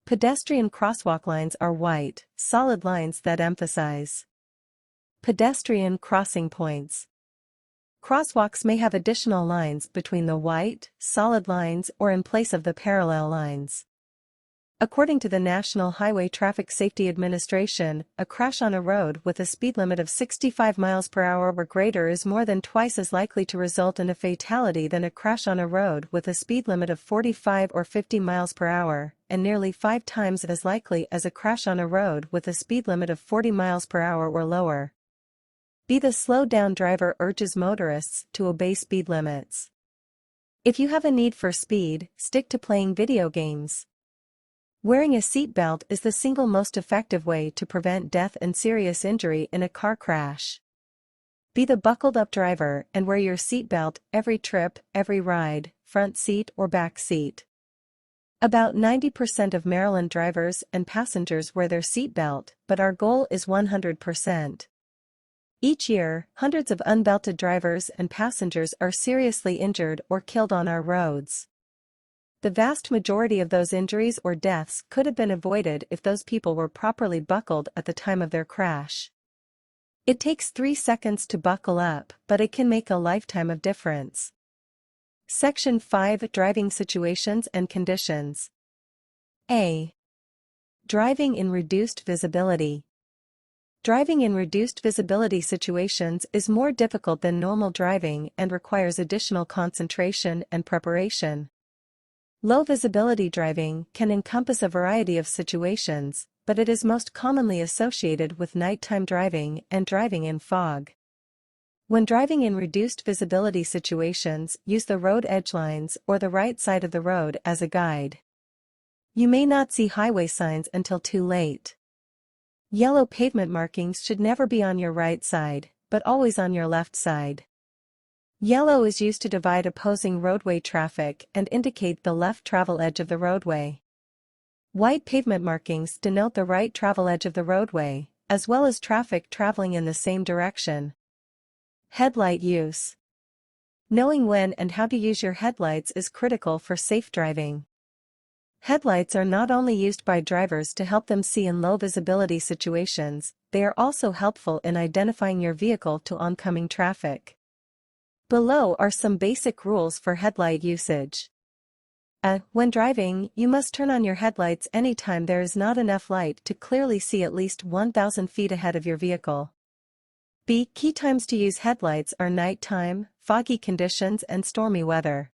Pedestrian crosswalk lines are white, solid lines that emphasize pedestrian crossing points. Crosswalks may have additional lines between the white, solid lines or in place of the parallel lines. According to the National Highway Traffic Safety Administration, a crash on a road with a speed limit of 65 miles per hour or greater is more than twice as likely to result in a fatality than a crash on a road with a speed limit of 45 or 50 miles per hour, and nearly 5 times as likely as a crash on a road with a speed limit of 40 miles per hour or lower. B. The slow-down driver urges motorists to obey speed limits. If you have a need for speed, stick to playing video games. Wearing a seatbelt is the single most effective way to prevent death and serious injury in a car crash. Be the buckled-up driver and wear your seatbelt every trip, every ride, front seat or back seat. About 90% of Maryland drivers and passengers wear their seatbelt, but our goal is 100%. Each year, hundreds of unbelted drivers and passengers are seriously injured or killed on our roads. The vast majority of those injuries or deaths could have been avoided if those people were properly buckled at the time of their crash. It takes 3 seconds to buckle up, but it can make a lifetime of difference. Section 5. Driving situations and conditions. A. Driving in reduced visibility. Driving in reduced visibility situations is more difficult than normal driving and requires additional concentration and preparation. Low visibility driving can encompass a variety of situations, but it is most commonly associated with nighttime driving and driving in fog. When driving in reduced visibility situations, use the road edge lines or the right side of the road as a guide. You may not see highway signs until too late. Yellow pavement markings should never be on your right side, but always on your left side. Yellow is used to divide opposing roadway traffic and indicate the left travel edge of the roadway. White pavement markings denote the right travel edge of the roadway, as well as traffic traveling in the same direction. Headlight use. Knowing when and how to use your headlights is critical for safe driving. Headlights are not only used by drivers to help them see in low visibility situations, they are also helpful in identifying your vehicle to oncoming traffic. Below are some basic rules for headlight usage. A. When driving, you must turn on your headlights anytime there is not enough light to clearly see at least 1,000 feet ahead of your vehicle. B. Key times to use headlights are nighttime, foggy conditions and stormy weather.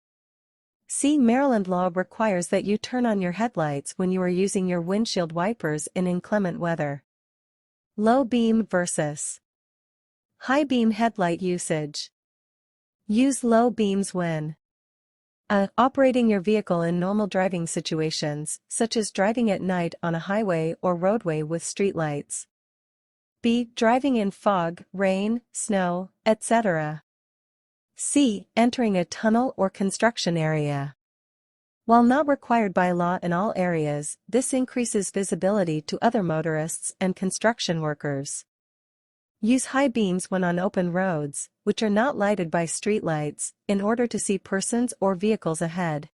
C. Maryland law requires that you turn on your headlights when you are using your windshield wipers in inclement weather. Low beam versus high beam headlight usage. Use low beams when a. Operating your vehicle in normal driving situations, such as driving at night on a highway or roadway with streetlights. B. Driving in fog, rain, snow, etc. C. Entering a tunnel or construction area. While not required by law in all areas, this increases visibility to other motorists and construction workers. Use high beams when on open roads, which are not lighted by streetlights, in order to see persons or vehicles ahead.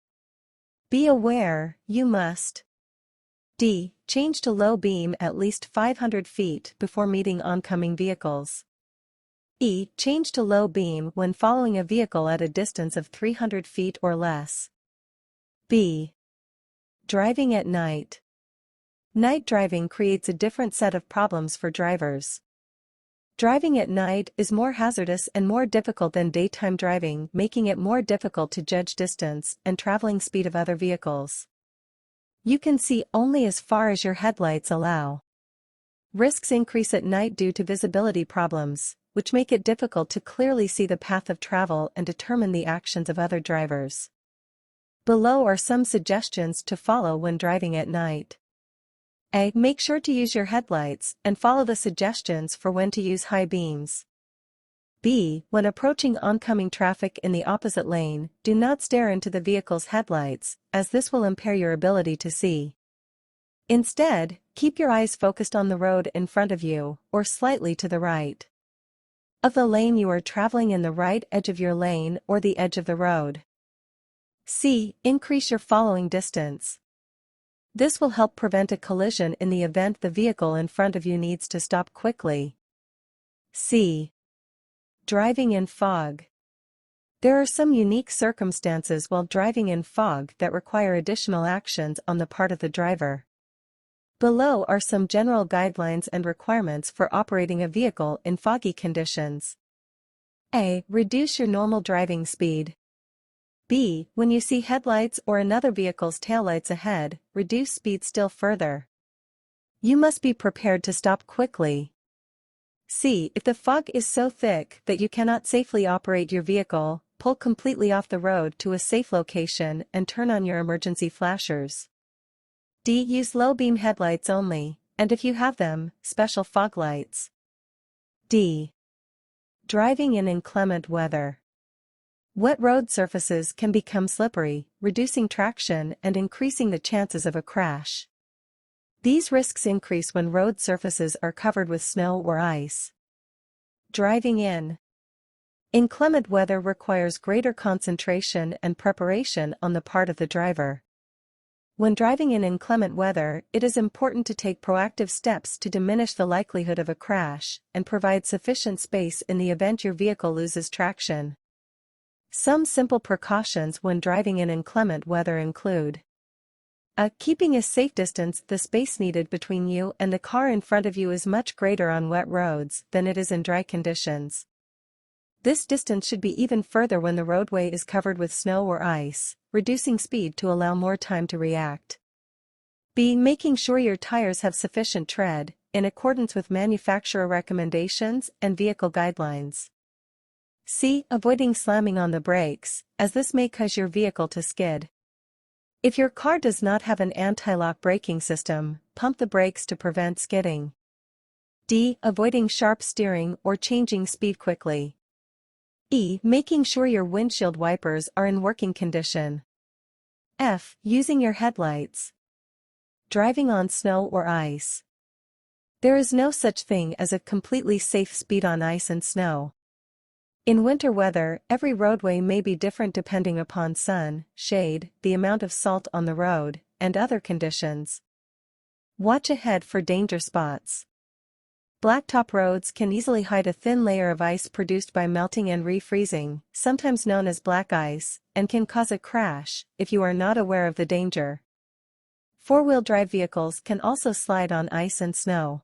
Be aware, you must D. Change to low beam at least 500 feet before meeting oncoming vehicles. E. Change to low beam when following a vehicle at a distance of 300 feet or less. B. Driving at night. Night driving creates a different set of problems for drivers. Driving at night is more hazardous and more difficult than daytime driving, making it more difficult to judge distance and traveling speed of other vehicles. You can see only as far as your headlights allow. Risks increase at night due to visibility problems, which make it difficult to clearly see the path of travel and determine the actions of other drivers. Below are some suggestions to follow when driving at night. A. Make sure to use your headlights and follow the suggestions for when to use high beams. B. When approaching oncoming traffic in the opposite lane, do not stare into the vehicle's headlights, as this will impair your ability to see. Instead, keep your eyes focused on the road in front of you, or slightly to the right of the lane you are traveling, in the right edge of your lane or the edge of the road. C. Increase your following distance. This will help prevent a collision in the event the vehicle in front of you needs to stop quickly. C. Driving in fog. There are some unique circumstances while driving in fog that require additional actions on the part of the driver. Below are some general guidelines and requirements for operating a vehicle in foggy conditions. A. Reduce your normal driving speed. B. When you see headlights or another vehicle's taillights ahead, reduce speed still further. You must be prepared to stop quickly. C. If the fog is so thick that you cannot safely operate your vehicle, pull completely off the road to a safe location and turn on your emergency flashers. D. Use low beam headlights only, and if you have them, special fog lights. D. Driving in inclement weather. Wet road surfaces can become slippery, reducing traction and increasing the chances of a crash. These risks increase when road surfaces are covered with snow or ice. Driving in inclement weather requires greater concentration and preparation on the part of the driver. When driving in inclement weather, it is important to take proactive steps to diminish the likelihood of a crash and provide sufficient space in the event your vehicle loses traction. Some simple precautions when driving in inclement weather include a. Keeping a safe distance. The space needed between you and the car in front of you is much greater on wet roads than it is in dry conditions. This distance should be even further when the roadway is covered with snow or ice, reducing speed to allow more time to react. B. Making sure your tires have sufficient tread, in accordance with manufacturer recommendations and vehicle guidelines. C. Avoiding slamming on the brakes, as this may cause your vehicle to skid. If your car does not have an anti-lock braking system, pump the brakes to prevent skidding. D. Avoiding sharp steering or changing speed quickly. E. Making sure your windshield wipers are in working condition. F. Using your headlights. Driving on snow or ice. There is no such thing as a completely safe speed on ice and snow. In winter weather, every roadway may be different depending upon sun, shade, the amount of salt on the road, and other conditions. Watch ahead for danger spots. Blacktop roads can easily hide a thin layer of ice produced by melting and refreezing, sometimes known as black ice, and can cause a crash if you are not aware of the danger. Four-wheel drive vehicles can also slide on ice and snow.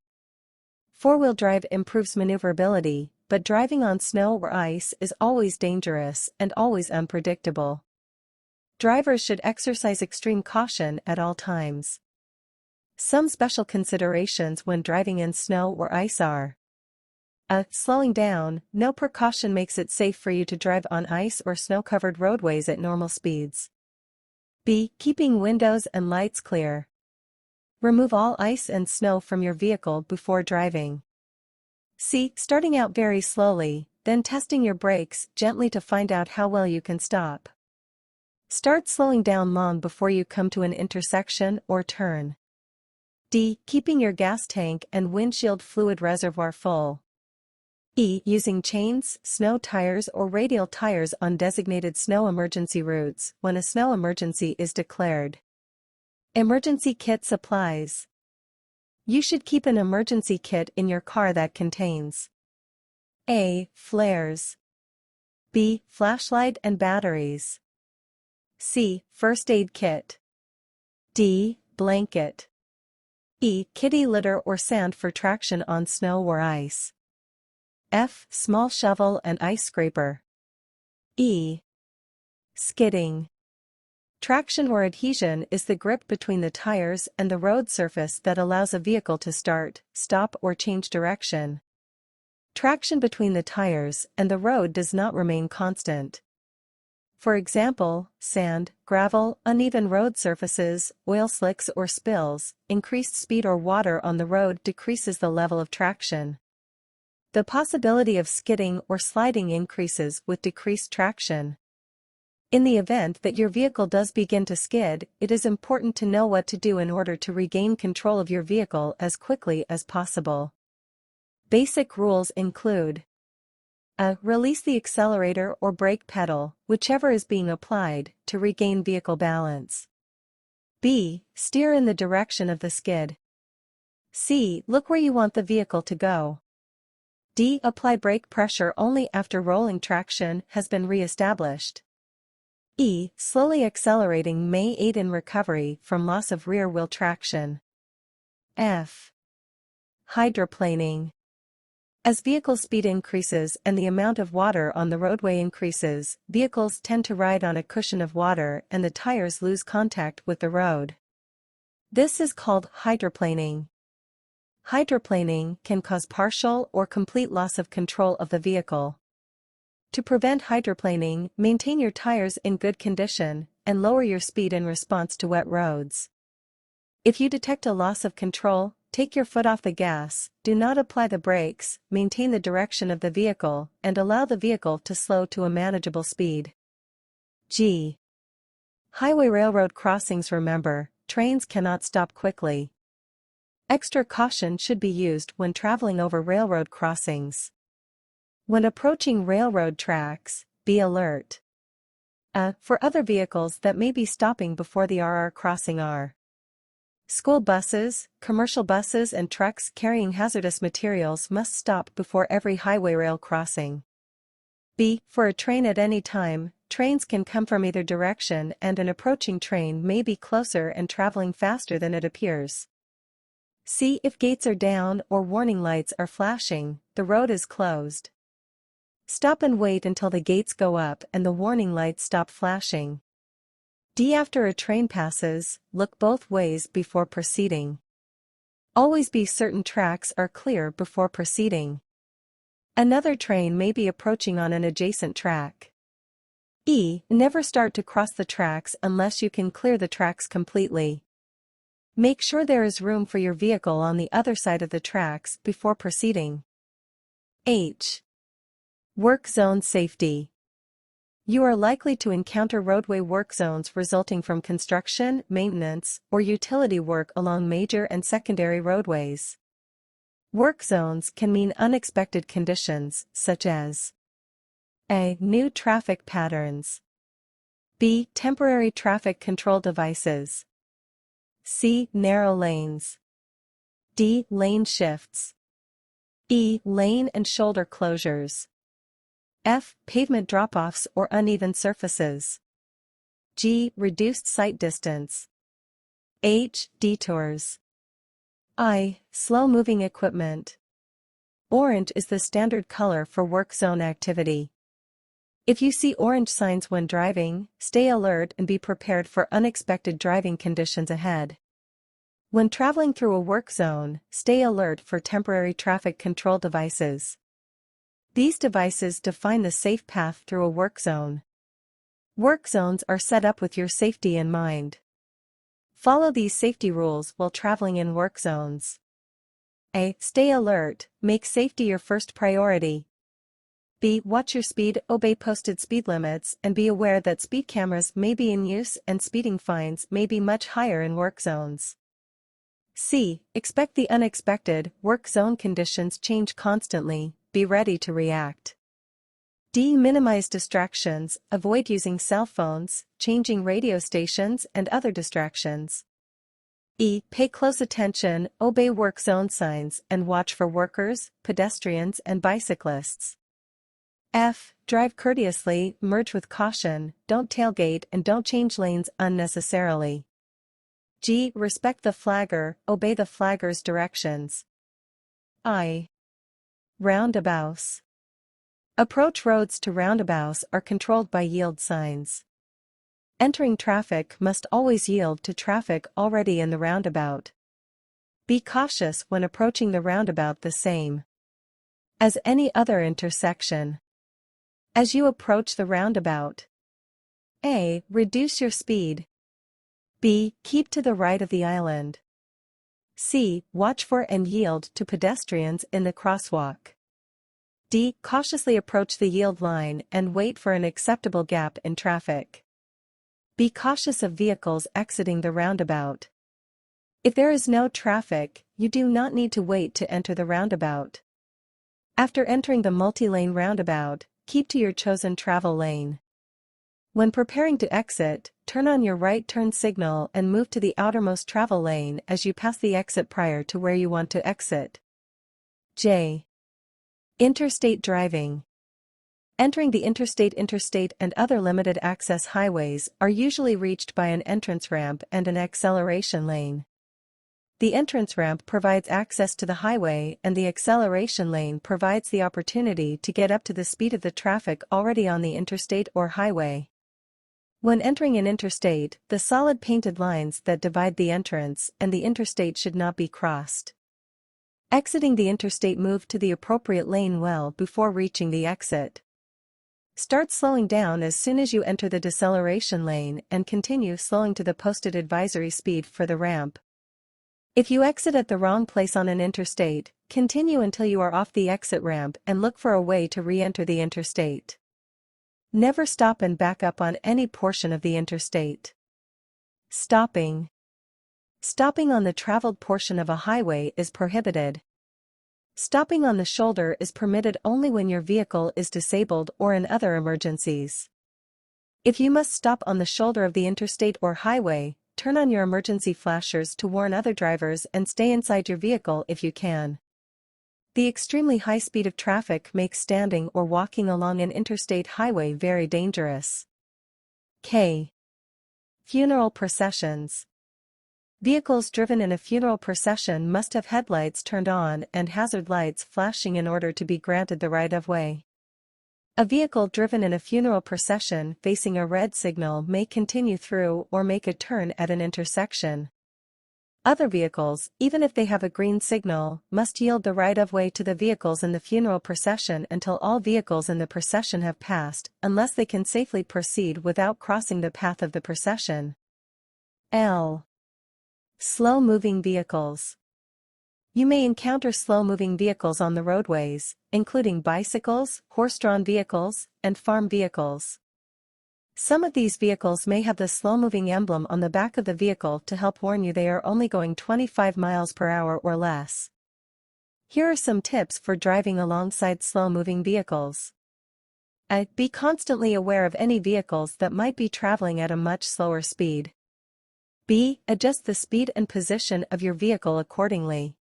Four-wheel drive improves maneuverability, but driving on snow or ice is always dangerous and always unpredictable. Drivers should exercise extreme caution at all times. Some special considerations when driving in snow or ice are: A. Slowing down. No precaution makes it safe for you to drive on ice or snow-covered roadways at normal speeds. B. Keeping windows and lights clear. Remove all ice and snow from your vehicle before driving. C. Starting out very slowly, then testing your brakes gently to find out how well you can stop. Start slowing down long before you come to an intersection or turn. D. Keeping your gas tank and windshield fluid reservoir full. E. Using chains, snow tires or radial tires on designated snow emergency routes when a snow emergency is declared. Emergency kit supplies. You should keep an emergency kit in your car that contains: A. Flares. B. Flashlight and batteries. C. First aid kit. D. Blanket. E. Kitty litter or sand for traction on snow or ice. F. Small shovel and ice scraper. E. Skidding. Traction or adhesion is the grip between the tires and the road surface that allows a vehicle to start, stop or change direction. Traction between the tires and the road does not remain constant. For example, sand, gravel, uneven road surfaces, oil slicks or spills. Increased speed or water on the road decreases the level of traction. The possibility of skidding or sliding increases with decreased traction. In the event that your vehicle does begin to skid, it is important to know what to do in order to regain control of your vehicle as quickly as possible. Basic rules include: A. Release the accelerator or brake pedal, whichever is being applied, to regain vehicle balance. B. Steer in the direction of the skid. C. Look where you want the vehicle to go. D. Apply brake pressure only after rolling traction has been re-established. E. Slowly accelerating may aid in recovery from loss of rear-wheel traction. F. Hydroplaning. As vehicle speed increases and the amount of water on the roadway increases, vehicles tend to ride on a cushion of water and the tires lose contact with the road. This is called hydroplaning. Hydroplaning can cause partial or complete loss of control of the vehicle. To prevent hydroplaning, maintain your tires in good condition and lower your speed in response to wet roads. If you detect a loss of control, take your foot off the gas, do not apply the brakes, maintain the direction of the vehicle, and allow the vehicle to slow to a manageable speed. G. Highway railroad crossings. Remember, trains cannot stop quickly. Extra caution should be used when traveling over railroad crossings. When approaching railroad tracks, be alert. For other vehicles that may be stopping before the RR crossing are: school buses, commercial buses and trucks carrying hazardous materials must stop before every highway rail crossing. B. For a train at any time, trains can come from either direction and an approaching train may be closer and traveling faster than it appears. C. If gates are down or warning lights are flashing, the road is closed. Stop and wait until the gates go up and the warning lights stop flashing. D. After a train passes, look both ways before proceeding. Always be certain tracks are clear before proceeding. Another train may be approaching on an adjacent track. E. Never start to cross the tracks unless you can clear the tracks completely. Make sure there is room for your vehicle on the other side of the tracks before proceeding. H. Work zone safety. You are likely to encounter roadway work zones resulting from construction, maintenance, or utility work along major and secondary roadways. Work zones can mean unexpected conditions, such as: A. New traffic patterns. B. Temporary traffic control devices. C. Narrow lanes. D. Lane shifts. E. Lane and shoulder closures. F. Pavement drop-offs or uneven surfaces. G. Reduced sight distance. H. Detours. I. Slow-moving equipment. Orange is the standard color for work zone activity. If you see orange signs when driving, stay alert and be prepared for unexpected driving conditions ahead. When traveling through a work zone, stay alert for temporary traffic control devices. These devices define the safe path through a work zone. Work zones are set up with your safety in mind. Follow these safety rules while traveling in work zones. A. Stay alert, make safety your first priority. B. Watch your speed, obey posted speed limits, and be aware that speed cameras may be in use and speeding fines may be much higher in work zones. C. Expect the unexpected, work zone conditions change constantly, be ready to react. D. Minimize distractions, avoid using cell phones, changing radio stations and other distractions. E. Pay close attention, obey work zone signs and watch for workers, pedestrians and bicyclists. F. Drive courteously, merge with caution, don't tailgate and don't change lanes unnecessarily. G. Respect the flagger, obey the flagger's directions. I. Roundabouts. Approach roads to roundabouts are controlled by yield signs. Entering traffic must always yield to traffic already in the roundabout. Be cautious when approaching the roundabout the same as any other intersection. As you approach the roundabout, A. Reduce your speed. B. Keep to the right of the island. C. Watch for and yield to pedestrians in the crosswalk. D. Cautiously approach the yield line and wait for an acceptable gap in traffic. Be cautious of vehicles exiting the roundabout. If there is no traffic, you do not need to wait to enter the roundabout. After entering the multi-lane roundabout, keep to your chosen travel lane. When preparing to exit, turn on your right turn signal and move to the outermost travel lane as you pass the exit prior to where you want to exit. J. Interstate driving. Entering the interstate and other limited access highways are usually reached by an entrance ramp and an acceleration lane. The entrance ramp provides access to the highway and the acceleration lane provides the opportunity to get up to the speed of the traffic already on the interstate or highway. When entering an interstate, the solid painted lines that divide the entrance and the interstate should not be crossed. Exiting the interstate, move to the appropriate lane well before reaching the exit. Start slowing down as soon as you enter the deceleration lane and continue slowing to the posted advisory speed for the ramp. If you exit at the wrong place on an interstate, continue until you are off the exit ramp and look for a way to re-enter the interstate. Never stop and back up on any portion of the interstate. Stopping. Stopping on the traveled portion of a highway is prohibited. Stopping on the shoulder is permitted only when your vehicle is disabled or in other emergencies. If you must stop on the shoulder of the interstate or highway, turn on your emergency flashers to warn other drivers and stay inside your vehicle if you can. The extremely high speed of traffic makes standing or walking along an interstate highway very dangerous. K. Funeral processions. Vehicles driven in a funeral procession must have headlights turned on and hazard lights flashing in order to be granted the right-of-way. A vehicle driven in a funeral procession facing a red signal may continue through or make a turn at an intersection. Other vehicles, even if they have a green signal, must yield the right-of-way to the vehicles in the funeral procession until all vehicles in the procession have passed, unless they can safely proceed without crossing the path of the procession. L. Slow-moving vehicles. You may encounter slow-moving vehicles on the roadways, including bicycles, horse-drawn vehicles, and farm vehicles. Some of these vehicles may have the slow-moving emblem on the back of the vehicle to help warn you they are only going 25 miles per hour or less. Here are some tips for driving alongside slow-moving vehicles. A. Be constantly aware of any vehicles that might be traveling at a much slower speed. B. Adjust the speed and position of your vehicle accordingly.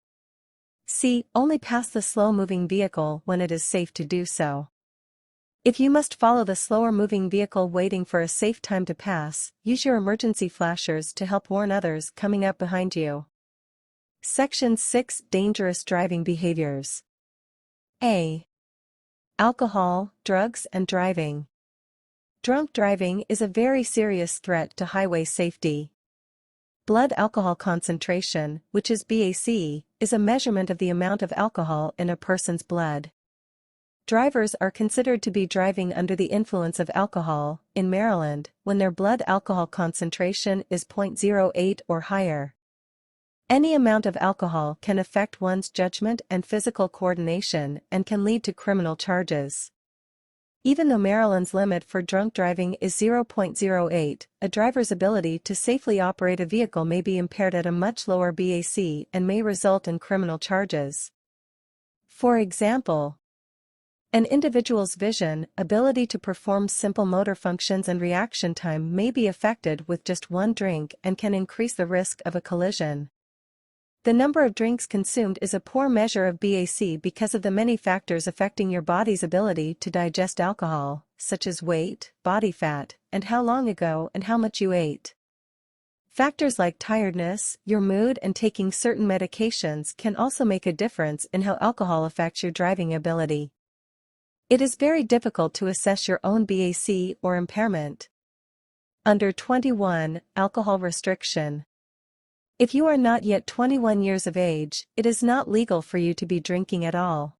C. Only pass the slow-moving vehicle when it is safe to do so. If you must follow the slower-moving vehicle waiting for a safe time to pass, use your emergency flashers to help warn others coming up behind you. Section 6. Dangerous driving behaviors. A. Alcohol, drugs and driving. Drunk driving is a very serious threat to highway safety. Blood alcohol concentration, which is BAC, is a measurement of the amount of alcohol in a person's blood. Drivers are considered to be driving under the influence of alcohol, in Maryland, when their blood alcohol concentration is 0.08 or higher. Any amount of alcohol can affect one's judgment and physical coordination and can lead to criminal charges. Even though Maryland's limit for drunk driving is 0.08, a driver's ability to safely operate a vehicle may be impaired at a much lower BAC and may result in criminal charges. For example, an individual's vision, ability to perform simple motor functions and reaction time may be affected with just one drink and can increase the risk of a collision. The number of drinks consumed is a poor measure of BAC because of the many factors affecting your body's ability to digest alcohol, such as weight, body fat, and how long ago and how much you ate. Factors like tiredness, your mood, and taking certain medications can also make a difference in how alcohol affects your driving ability. It is very difficult to assess your own BAC or impairment. Under 21, alcohol restriction. If you are not yet 21 years of age, it is not legal for you to be drinking at all.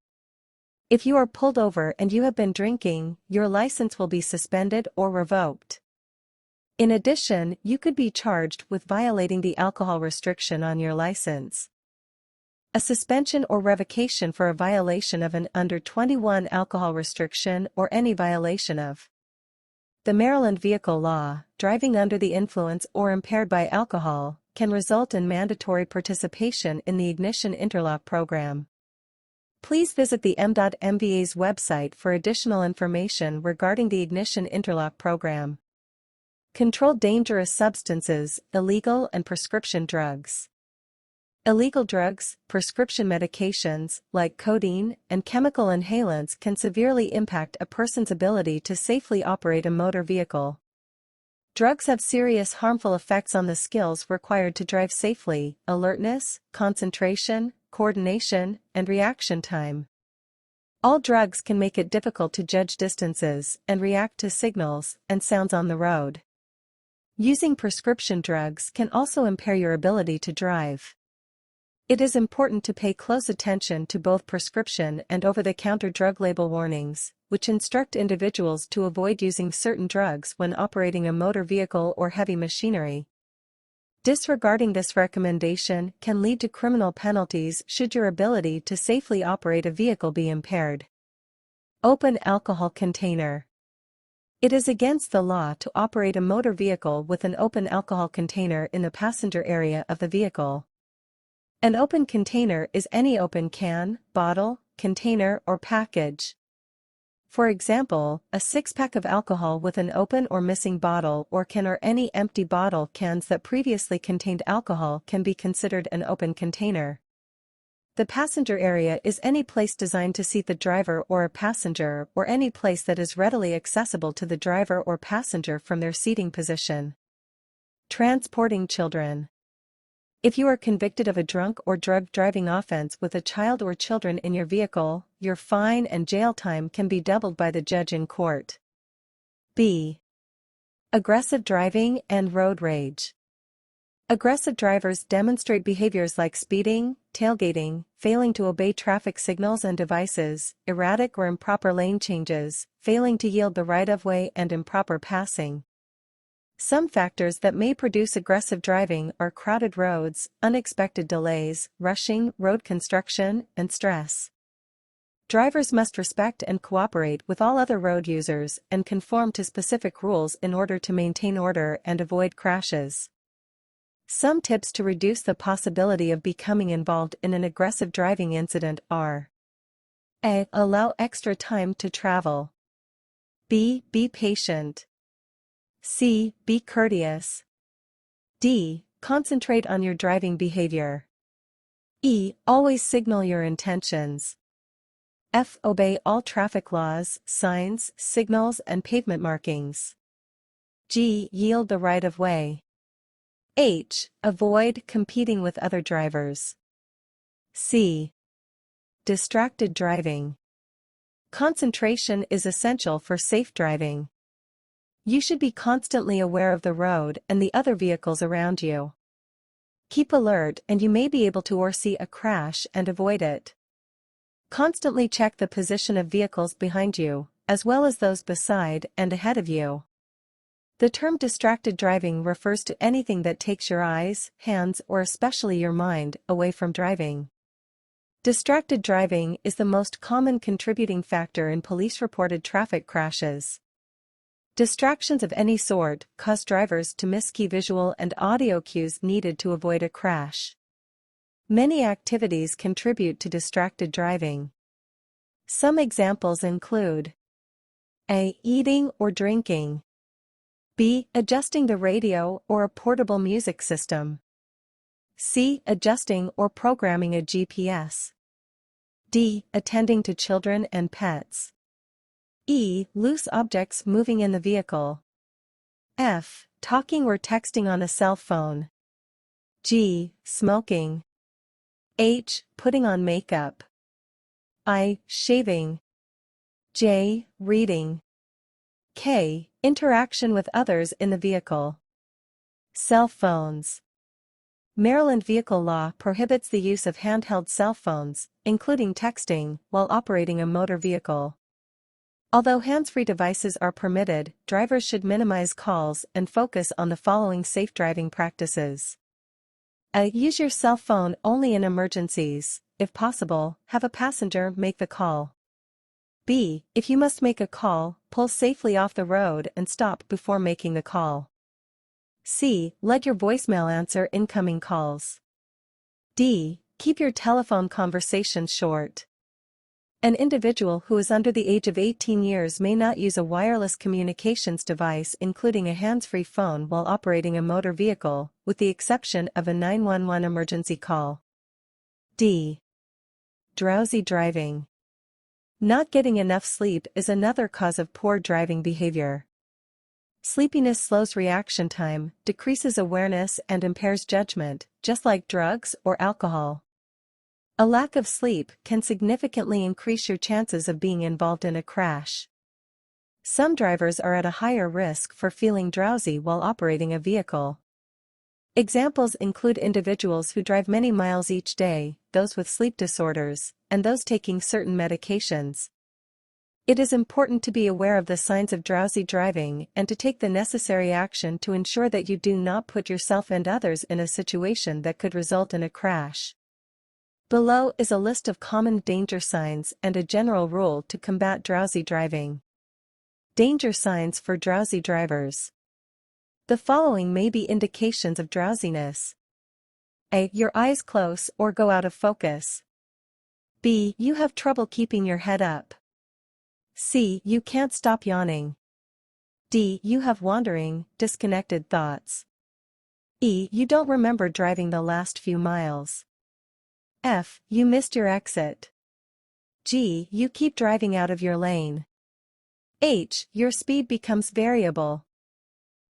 If you are pulled over and you have been drinking, your license will be suspended or revoked. In addition, you could be charged with violating the alcohol restriction on your license. A suspension or revocation for a violation of an under 21 alcohol restriction or any violation of the Maryland vehicle law, driving under the influence or impaired by alcohol, can result in mandatory participation in the Ignition Interlock program. Please visit the M.MVA's website for additional information regarding the Ignition Interlock program. Controlled dangerous substances, illegal and prescription drugs. Illegal drugs, prescription medications, like codeine, and chemical inhalants can severely impact a person's ability to safely operate a motor vehicle. Drugs have serious harmful effects on the skills required to drive safely: alertness, concentration, coordination, and reaction time. All drugs can make it difficult to judge distances and react to signals and sounds on the road. Using prescription drugs can also impair your ability to drive. It is important to pay close attention to both prescription and over-the-counter drug label warnings, which instruct individuals to avoid using certain drugs when operating a motor vehicle or heavy machinery. Disregarding this recommendation can lead to criminal penalties should your ability to safely operate a vehicle be impaired. Open alcohol container. It is against the law to operate a motor vehicle with an open alcohol container in the passenger area of the vehicle. An open container is any open can, bottle, container, or package. For example, a six-pack of alcohol with an open or missing bottle or can, or any empty bottle cans that previously contained alcohol, can be considered an open container. The passenger area is any place designed to seat the driver or a passenger, or any place that is readily accessible to the driver or passenger from their seating position. Transporting children. If you are convicted of a drunk or drug driving offense with a child or children in your vehicle, your fine and jail time can be doubled by the judge in court. B. Aggressive driving and road rage. Aggressive drivers demonstrate behaviors like speeding, tailgating, failing to obey traffic signals and devices, erratic or improper lane changes, failing to yield the right-of-way, and improper passing. Some factors that may produce aggressive driving are crowded roads, unexpected delays, rushing, road construction, and stress. Drivers must respect and cooperate with all other road users and conform to specific rules in order to maintain order and avoid crashes. Some tips to reduce the possibility of becoming involved in an aggressive driving incident are: A. Allow extra time to travel. B. Be patient. C. Be courteous. D. Concentrate on your driving behavior. E. Always signal your intentions. F. Obey all traffic laws, signs, signals, and pavement markings. G. Yield the right-of-way. H. Avoid competing with other drivers. C. Distracted driving. Concentration is essential for safe driving. You should be constantly aware of the road and the other vehicles around you. Keep alert and you may be able to foresee a crash and avoid it. Constantly check the position of vehicles behind you, as well as those beside and ahead of you. The term distracted driving refers to anything that takes your eyes, hands, or especially your mind away from driving. Distracted driving is the most common contributing factor in police-reported traffic crashes. Distractions of any sort cause drivers to miss key visual and audio cues needed to avoid a crash. Many activities contribute to distracted driving. Some examples include A. Eating or drinking. B. Adjusting the radio or a portable music system. C. Adjusting or programming a GPS. D. Attending to children and pets. E. Loose objects moving in the vehicle. F. Talking or texting on a cell phone. G. Smoking. H. Putting on makeup. I. Shaving. J. Reading. K. Interaction with others in the vehicle. Cell phones. Maryland vehicle law prohibits the use of handheld cell phones, including texting, while operating a motor vehicle. Although hands-free devices are permitted, drivers should minimize calls and focus on the following safe driving practices. A. Use your cell phone only in emergencies. If possible, have a passenger make the call. B. If you must make a call, pull safely off the road and stop before making the call. C. Let your voicemail answer incoming calls. D. Keep your telephone conversations short. An individual who is under the age of 18 years may not use a wireless communications device including a hands-free phone while operating a motor vehicle, with the exception of a 911 emergency call. D. Drowsy driving. Not getting enough sleep is another cause of poor driving behavior. Sleepiness slows reaction time, decreases awareness and impairs judgment, just like drugs or alcohol. A lack of sleep can significantly increase your chances of being involved in a crash. Some drivers are at a higher risk for feeling drowsy while operating a vehicle. Examples include individuals who drive many miles each day, those with sleep disorders, and those taking certain medications. It is important to be aware of the signs of drowsy driving and to take the necessary action to ensure that you do not put yourself and others in a situation that could result in a crash. Below is a list of common danger signs and a general rule to combat drowsy driving. Danger signs for drowsy drivers. The following may be indications of drowsiness. A. Your eyes close or go out of focus. B. You have trouble keeping your head up. C. You can't stop yawning. D. You have wandering, disconnected thoughts. E. You don't remember driving the last few miles. F. You missed your exit. G. You keep driving out of your lane. H. Your speed becomes variable.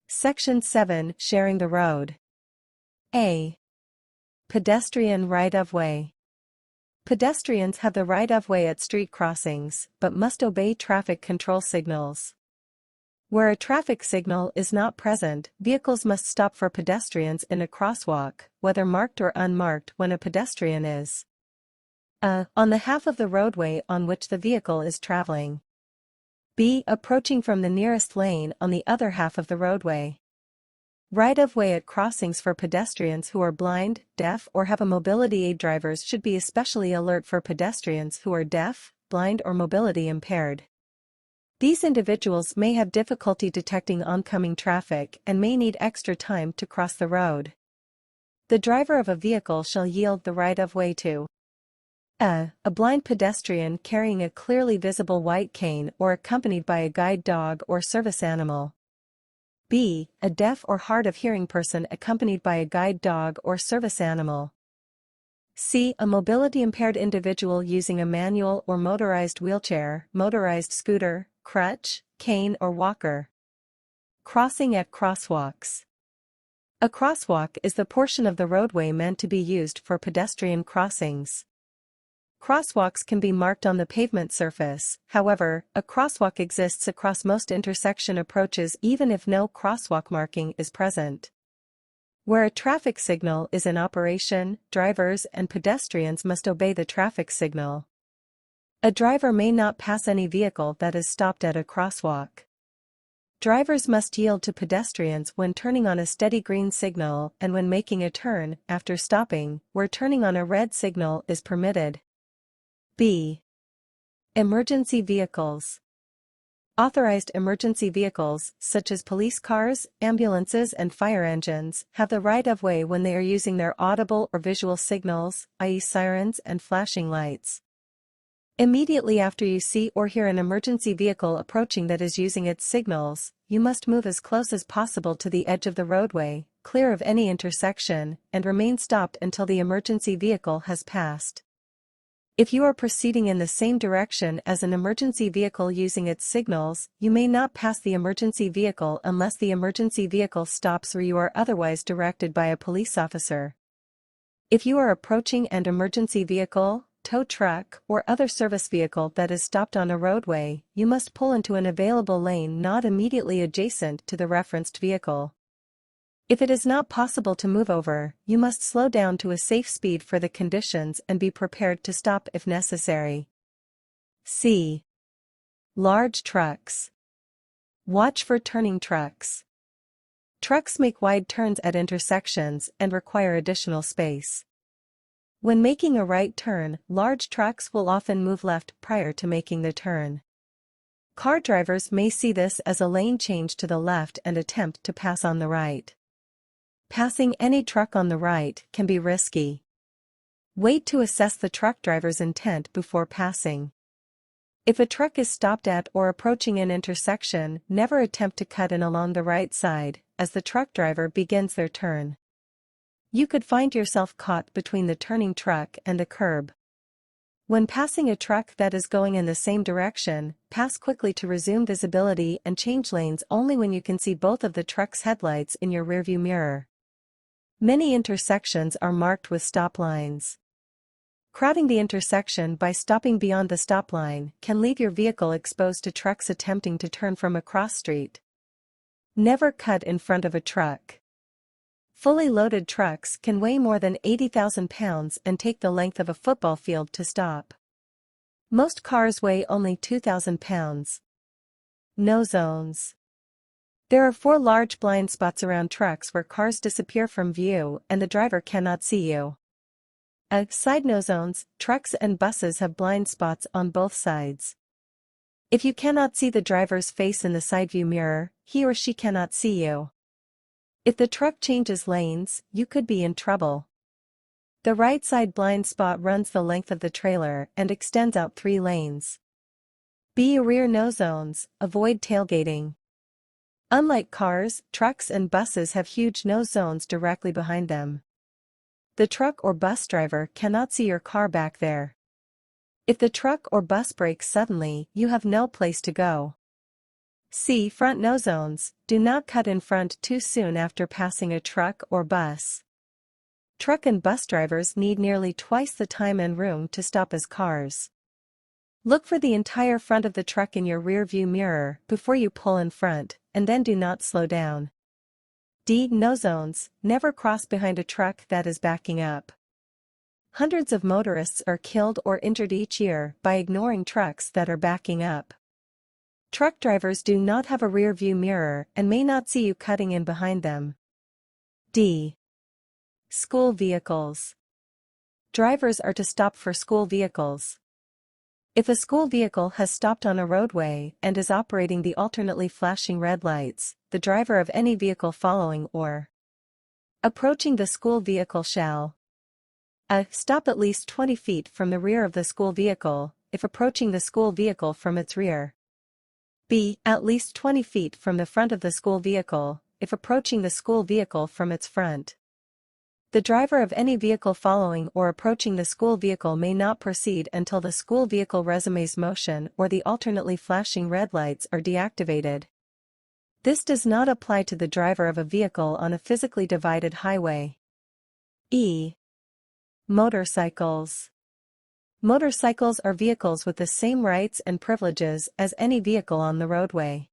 Section 7. Sharing the road. A. Pedestrian right-of-way. Pedestrians have the right-of-way at street crossings, but must obey traffic control signals. Where a traffic signal is not present, vehicles must stop for pedestrians in a crosswalk, whether marked or unmarked when a pedestrian is on the half of the roadway on which the vehicle is traveling. B. Approaching from the nearest lane on the other half of the roadway. Right-of-way at crossings for pedestrians who are blind, deaf or have a mobility aid. Drivers should be especially alert for pedestrians who are deaf, blind or mobility impaired. These individuals may have difficulty detecting oncoming traffic and may need extra time to cross the road. The driver of a vehicle shall yield the right-of-way to a blind pedestrian carrying a clearly visible white cane or accompanied by a guide dog or service animal. B. A deaf or hard of hearing person accompanied by a guide dog or service animal. C. A mobility impaired individual using a manual or motorized wheelchair, motorized scooter, crutch, cane or walker. Crossing at crosswalks. A crosswalk is the portion of the roadway meant to be used for pedestrian crossings. Crosswalks can be marked on the pavement surface. However, a crosswalk exists across most intersection approaches even if no crosswalk marking is present. Where a traffic signal is in operation, drivers and pedestrians must obey the traffic signal. A driver may not pass any vehicle that is stopped at a crosswalk. Drivers must yield to pedestrians when turning on a steady green signal and when making a turn, after stopping, where turning on a red signal is permitted. B. Emergency vehicles. Authorized emergency vehicles, such as police cars, ambulances and fire engines, have the right-of-way when they are using their audible or visual signals, i.e. sirens and flashing lights. Immediately after you see or hear an emergency vehicle approaching that is using its signals, you must move as close as possible to the edge of the roadway, clear of any intersection, and remain stopped until the emergency vehicle has passed. If you are proceeding in the same direction as an emergency vehicle using its signals, you may not pass the emergency vehicle unless the emergency vehicle stops or you are otherwise directed by a police officer. If you are approaching an emergency vehicle, tow truck, or other service vehicle that is stopped on a roadway, you must pull into an available lane not immediately adjacent to the referenced vehicle. If it is not possible to move over, you must slow down to a safe speed for the conditions and be prepared to stop if necessary. C. Large trucks. Watch for turning trucks. Trucks make wide turns at intersections and require additional space. When making a right turn, large trucks will often move left prior to making the turn. Car drivers may see this as a lane change to the left and attempt to pass on the right. Passing any truck on the right can be risky. Wait to assess the truck driver's intent before passing. If a truck is stopped at or approaching an intersection, never attempt to cut in along the right side, as the truck driver begins their turn. You could find yourself caught between the turning truck and the curb. When passing a truck that is going in the same direction, pass quickly to resume visibility and change lanes only when you can see both of the truck's headlights in your rearview mirror. Many intersections are marked with stop lines. Crowding the intersection by stopping beyond the stop line can leave your vehicle exposed to trucks attempting to turn from a cross street. Never cut in front of a truck. Fully loaded trucks can weigh more than 80,000 pounds and take the length of a football field to stop. Most cars weigh only 2,000 pounds. No zones. There are 4 large blind spots around trucks where cars disappear from view and the driver cannot see you. Side no zones, trucks and buses have blind spots on both sides. If you cannot see the driver's face in the side view mirror, he or she cannot see you. If the truck changes lanes, you could be in trouble. The right side blind spot runs the length of the trailer and extends out 3 lanes. Be rear no zones, avoid tailgating. Unlike cars, trucks and buses have huge no zones directly behind them. The truck or bus driver cannot see your car back there. If the truck or bus brakes suddenly, you have no place to go. C. Front no zones, do not cut in front too soon after passing a truck or bus. Truck and bus drivers need nearly twice the time and room to stop as cars. Look for the entire front of the truck in your rear view mirror before you pull in front, and then do not slow down. D. No zones, never cross behind a truck that is backing up. Hundreds of motorists are killed or injured each year by ignoring trucks that are backing up. Truck drivers do not have a rear view mirror and may not see you cutting in behind them. D. School vehicles. Drivers are to stop for school vehicles. If a school vehicle has stopped on a roadway and is operating the alternately flashing red lights, the driver of any vehicle following or approaching the school vehicle shall a. Stop at least 20 feet from the rear of the school vehicle, if approaching the school vehicle from its rear. B. At least 20 feet from the front of the school vehicle, if approaching the school vehicle from its front. The driver of any vehicle following or approaching the school vehicle may not proceed until the school vehicle resumes motion or the alternately flashing red lights are deactivated. This does not apply to the driver of a vehicle on a physically divided highway. E. Motorcycles. Motorcycles are vehicles with the same rights and privileges as any vehicle on the roadway.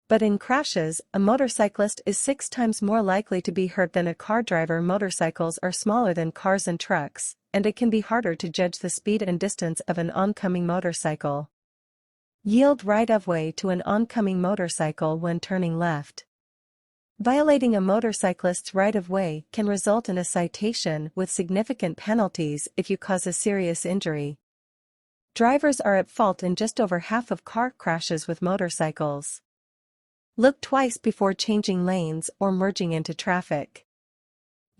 But in crashes, a motorcyclist is 6 times more likely to be hurt than a car driver. Motorcycles are smaller than cars and trucks, and it can be harder to judge the speed and distance of an oncoming motorcycle. Yield right-of-way to an oncoming motorcycle when turning left. Violating a motorcyclist's right-of-way can result in a citation with significant penalties if you cause a serious injury. Drivers are at fault in just over half of car crashes with motorcycles. Look twice before changing lanes or merging into traffic.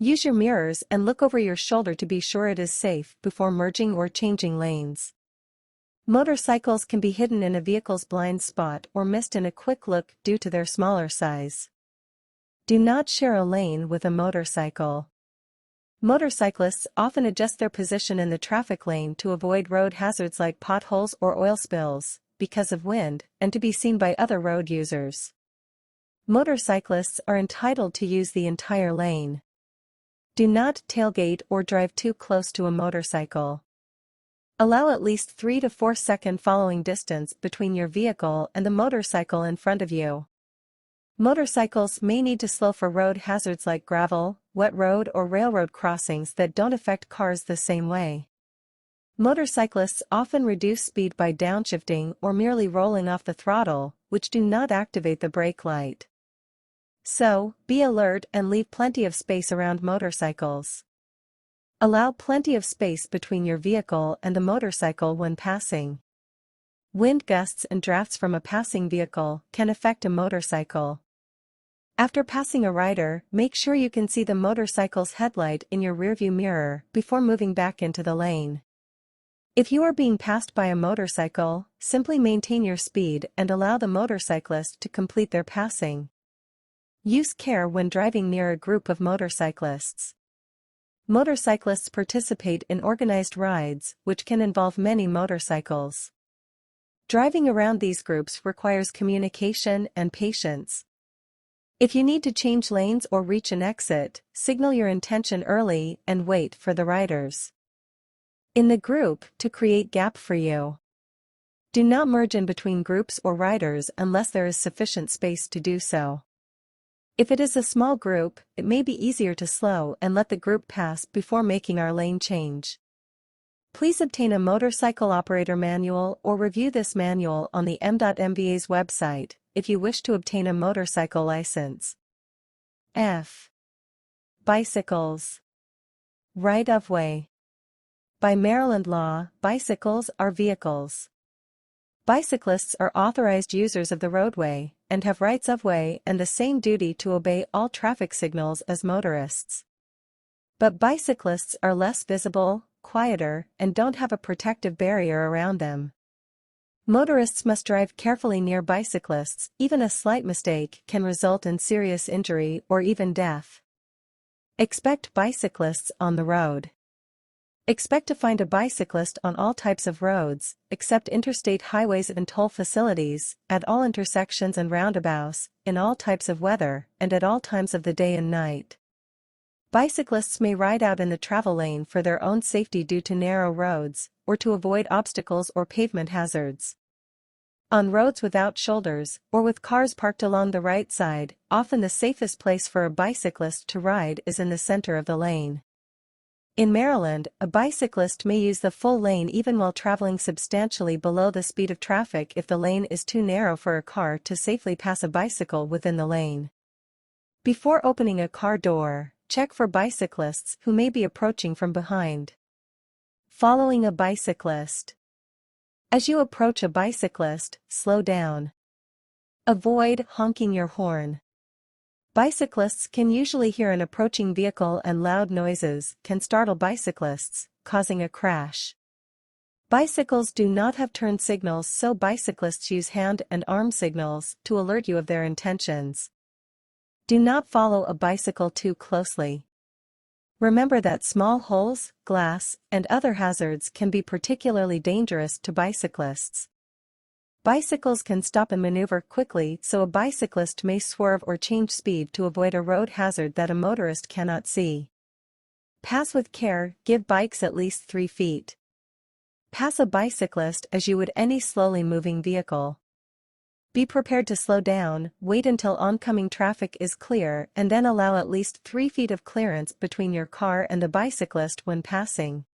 Use your mirrors and look over your shoulder to be sure it is safe before merging or changing lanes. Motorcycles can be hidden in a vehicle's blind spot or missed in a quick look due to their smaller size. Do not share a lane with a motorcycle. Motorcyclists often adjust their position in the traffic lane to avoid road hazards like potholes or oil spills, because of wind, and to be seen by other road users. Motorcyclists are entitled to use the entire lane. Do not tailgate or drive too close to a motorcycle. Allow at least 3 to 4 second following distance between your vehicle and the motorcycle in front of you. Motorcycles may need to slow for road hazards like gravel, wet road or railroad crossings that don't affect cars the same way. Motorcyclists often reduce speed by downshifting or merely rolling off the throttle, which do not activate the brake light. So, be alert and leave plenty of space around motorcycles. Allow plenty of space between your vehicle and the motorcycle when passing. Wind gusts and drafts from a passing vehicle can affect a motorcycle. After passing a rider, make sure you can see the motorcycle's headlight in your rearview mirror before moving back into the lane. If you are being passed by a motorcycle, simply maintain your speed and allow the motorcyclist to complete their passing. Use care when driving near a group of motorcyclists. Motorcyclists participate in organized rides, which can involve many motorcycles. Driving around these groups requires communication and patience. If you need to change lanes or reach an exit, signal your intention early and wait for the riders in the group to create gap for you. Do not merge in between groups or riders unless there is sufficient space to do so. If it is a small group, it may be easier to slow and let the group pass before making our lane change. Please obtain a motorcycle operator manual or review this manual on the m.mva's website if you wish to obtain a motorcycle license. F. Bicycles. Right-of-way. By Maryland law, bicycles are vehicles. Bicyclists are authorized users of the roadway and have rights of way and the same duty to obey all traffic signals as motorists. But bicyclists are less visible, quieter, and don't have a protective barrier around them. Motorists must drive carefully near bicyclists. Even a slight mistake can result in serious injury or even death. Expect bicyclists on the road. Expect to find a bicyclist on all types of roads, except interstate highways and toll facilities, at all intersections and roundabouts, in all types of weather, and at all times of the day and night. Bicyclists may ride out in the travel lane for their own safety due to narrow roads, or to avoid obstacles or pavement hazards. On roads without shoulders, or with cars parked along the right side, often the safest place for a bicyclist to ride is in the center of the lane. In Maryland, a bicyclist may use the full lane even while traveling substantially below the speed of traffic if the lane is too narrow for a car to safely pass a bicycle within the lane. Before opening a car door, check for bicyclists who may be approaching from behind. Following a bicyclist. As you approach a bicyclist, slow down. Avoid honking your horn. Bicyclists can usually hear an approaching vehicle, and loud noises can startle bicyclists, causing a crash. Bicycles do not have turn signals, so bicyclists use hand and arm signals to alert you of their intentions. Do not follow a bicycle too closely. Remember that small holes, glass, and other hazards can be particularly dangerous to bicyclists. Bicycles can stop and maneuver quickly, so a bicyclist may swerve or change speed to avoid a road hazard that a motorist cannot see. Pass with care, give bikes at least 3 feet. Pass a bicyclist as you would any slowly moving vehicle. Be prepared to slow down, wait until oncoming traffic is clear, and then allow at least 3 feet of clearance between your car and the bicyclist when passing.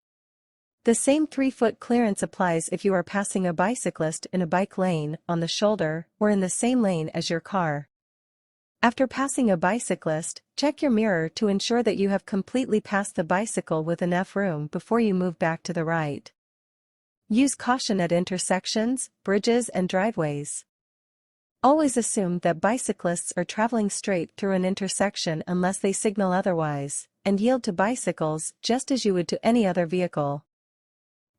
The same 3-foot clearance applies if you are passing a bicyclist in a bike lane, on the shoulder, or in the same lane as your car. After passing a bicyclist, check your mirror to ensure that you have completely passed the bicycle with enough room before you move back to the right. Use caution at intersections, bridges and driveways. Always assume that bicyclists are traveling straight through an intersection unless they signal otherwise, and yield to bicycles just as you would to any other vehicle.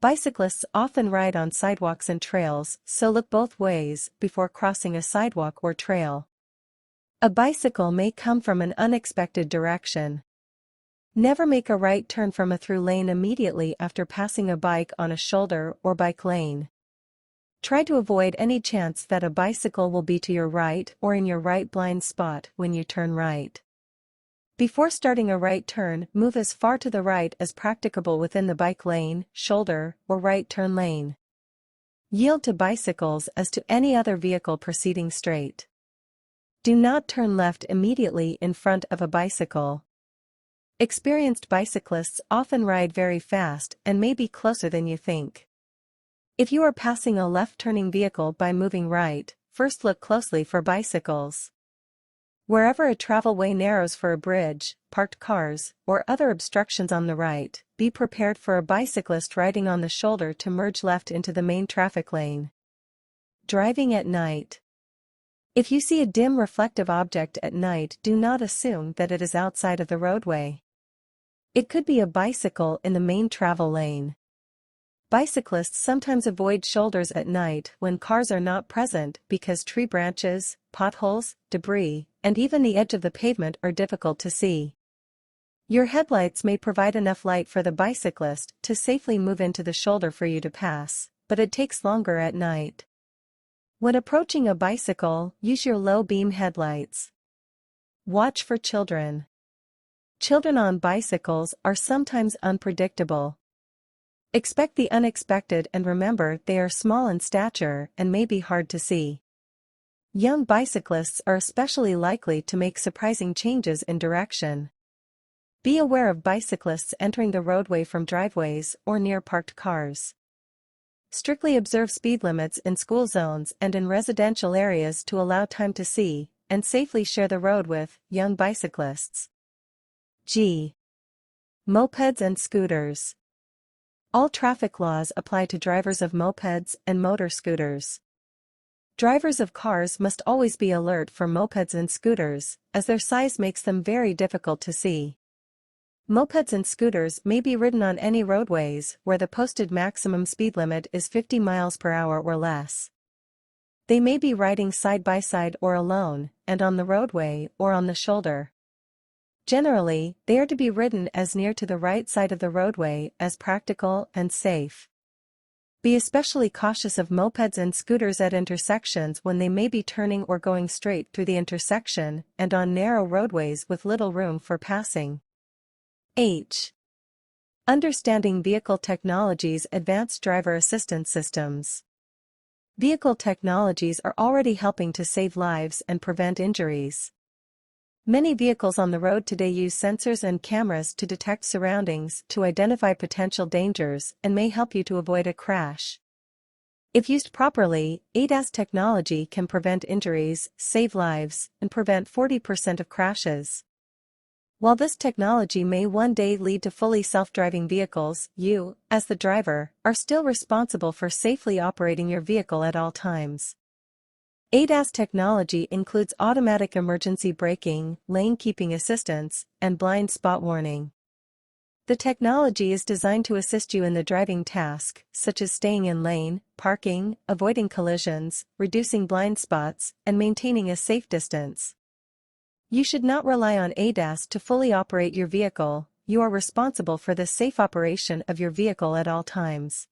Bicyclists often ride on sidewalks and trails, so look both ways before crossing a sidewalk or trail. A bicycle may come from an unexpected direction. Never make a right turn from a through lane immediately after passing a bike on a shoulder or bike lane. Try to avoid any chance that a bicycle will be to your right or in your right blind spot when you turn right. Before starting a right turn, move as far to the right as practicable within the bike lane, shoulder, or right turn lane. Yield to bicycles as to any other vehicle proceeding straight. Do not turn left immediately in front of a bicycle. Experienced bicyclists often ride very fast and may be closer than you think. If you are passing a left-turning vehicle by moving right, first look closely for bicycles. Wherever a travel way narrows for a bridge, parked cars, or other obstructions on the right, be prepared for a bicyclist riding on the shoulder to merge left into the main traffic lane. Driving at night. If you see a dim reflective object at night, do not assume that it is outside of the roadway. It could be a bicycle in the main travel lane. Bicyclists sometimes avoid shoulders at night when cars are not present because tree branches, potholes, debris, and even the edge of the pavement are difficult to see. Your headlights may provide enough light for the bicyclist to safely move into the shoulder for you to pass, but it takes longer at night. When approaching a bicycle, use your low-beam headlights. Watch for children. Children on bicycles are sometimes unpredictable. Expect the unexpected and remember they are small in stature and may be hard to see. Young bicyclists are especially likely to make surprising changes in direction. Be aware of bicyclists entering the roadway from driveways or near parked cars. Strictly observe speed limits in school zones and in residential areas to allow time to see and safely share the road with young bicyclists. G. Mopeds and scooters. All traffic laws apply to drivers of mopeds and motor scooters. Drivers of cars must always be alert for mopeds and scooters, as their size makes them very difficult to see. Mopeds and scooters may be ridden on any roadways where the posted maximum speed limit is 50 miles per hour or less. They may be riding side by side or alone, and on the roadway or on the shoulder. Generally, they are to be ridden as near to the right side of the roadway as practical and safe. Be especially cautious of mopeds and scooters at intersections when they may be turning or going straight through the intersection and on narrow roadways with little room for passing. H. Understanding vehicle technology's advanced driver assistance systems. Vehicle technologies are already helping to save lives and prevent injuries. Many vehicles on the road today use sensors and cameras to detect surroundings to identify potential dangers and may help you to avoid a crash. If used properly, ADAS technology can prevent injuries, save lives, and prevent 40% of crashes. While this technology may one day lead to fully self-driving vehicles, you, as the driver, are still responsible for safely operating your vehicle at all times. ADAS technology includes automatic emergency braking, lane keeping assistance, and blind spot warning. The technology is designed to assist you in the driving task, such as staying in lane, parking, avoiding collisions, reducing blind spots, and maintaining a safe distance. You should not rely on ADAS to fully operate your vehicle. You are responsible for the safe operation of your vehicle at all times.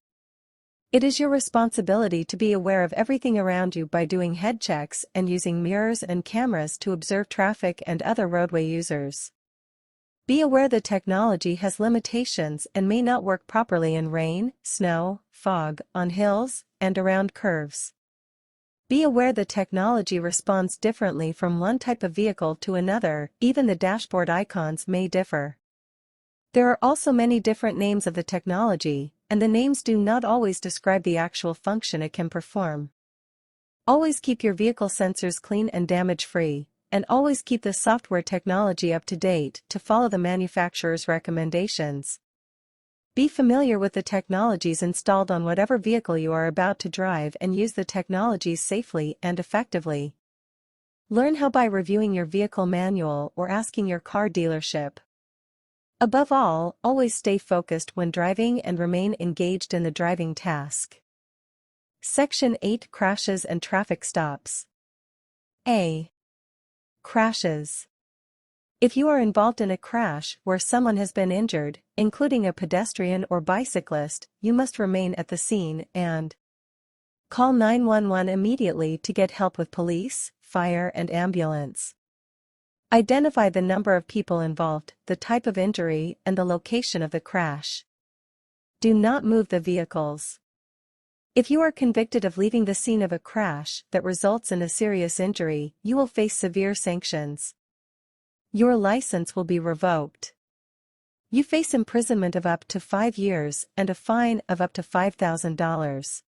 It is your responsibility to be aware of everything around you by doing head checks and using mirrors and cameras to observe traffic and other roadway users. Be aware the technology has limitations and may not work properly in rain, snow, fog, on hills, and around curves. Be aware the technology responds differently from one type of vehicle to another, even the dashboard icons may differ. There are also many different names of the technology, and the names do not always describe the actual function it can perform. Always keep your vehicle sensors clean and damage-free, and always keep the software technology up to date to follow the manufacturer's recommendations. Be familiar with the technologies installed on whatever vehicle you are about to drive and use the technologies safely and effectively. Learn how by reviewing your vehicle manual or asking your car dealership. Above all, always stay focused when driving and remain engaged in the driving task. Section 8 Crashes and Traffic Stops. A. Crashes. If you are involved in a crash where someone has been injured, including a pedestrian or bicyclist, you must remain at the scene and call 911 immediately to get help with police, fire, and ambulance. Identify the number of people involved, the type of injury, and the location of the crash. Do not move the vehicles. If you are convicted of leaving the scene of a crash that results in a serious injury, you will face severe sanctions. Your license will be revoked. You face imprisonment of up to 5 years and a fine of up to $5,000.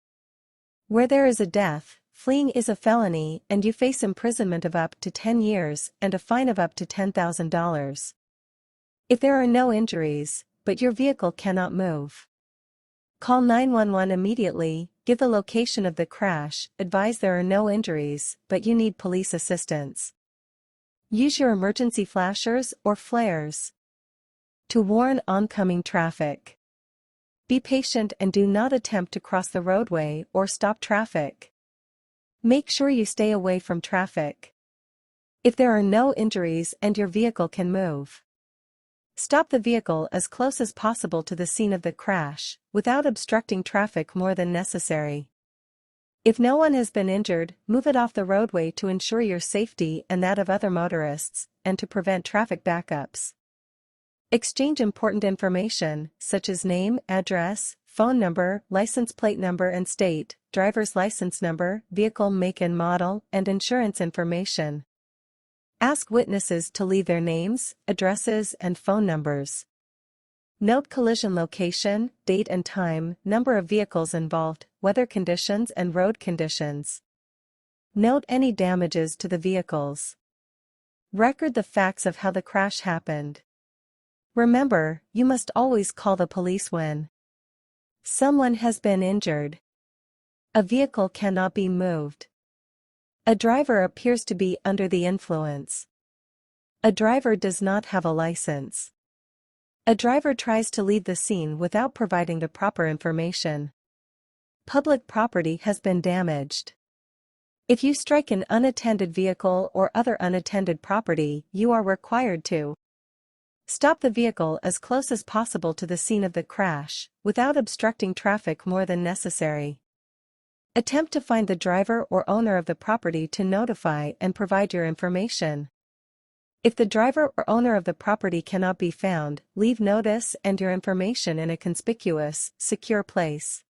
Where there is a death, fleeing is a felony and you face imprisonment of up to 10 years and a fine of up to $10,000. If there are no injuries, but your vehicle cannot move, call 911 immediately, give the location of the crash, advise there are no injuries, but you need police assistance. Use your emergency flashers or flares to warn oncoming traffic. Be patient and do not attempt to cross the roadway or stop traffic. Make sure you stay away from traffic. If there are no injuries and your vehicle can move, stop the vehicle as close as possible to the scene of the crash, without obstructing traffic more than necessary. If no one has been injured, move it off the roadway to ensure your safety and that of other motorists, and to prevent traffic backups. Exchange important information, such as name, address, phone number, license plate number and state, driver's license number, vehicle make and model, and insurance information. Ask witnesses to leave their names, addresses, and phone numbers. Note collision location, date and time, number of vehicles involved, weather conditions and road conditions. Note any damages to the vehicles. Record the facts of how the crash happened. Remember, you must always call the police when someone has been injured. A vehicle cannot be moved. A driver appears to be under the influence. A driver does not have a license. A driver tries to leave the scene without providing the proper information. Public property has been damaged. If you strike an unattended vehicle or other unattended property, you are required to stop the vehicle as close as possible to the scene of the crash, without obstructing traffic more than necessary. Attempt to find the driver or owner of the property to notify and provide your information. If the driver or owner of the property cannot be found, leave notice and your information in a conspicuous, secure place.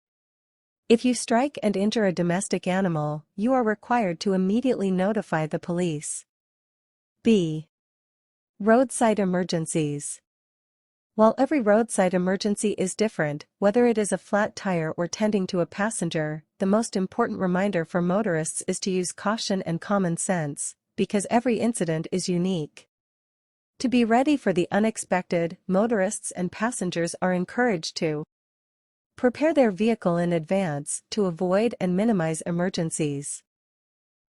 If you strike and injure a domestic animal, you are required to immediately notify the police. B. Roadside emergencies. While every roadside emergency is different, whether it is a flat tire or tending to a passenger, the most important reminder for motorists is to use caution and common sense, because every incident is unique. To be ready for the unexpected, motorists and passengers are encouraged to prepare their vehicle in advance to avoid and minimize emergencies.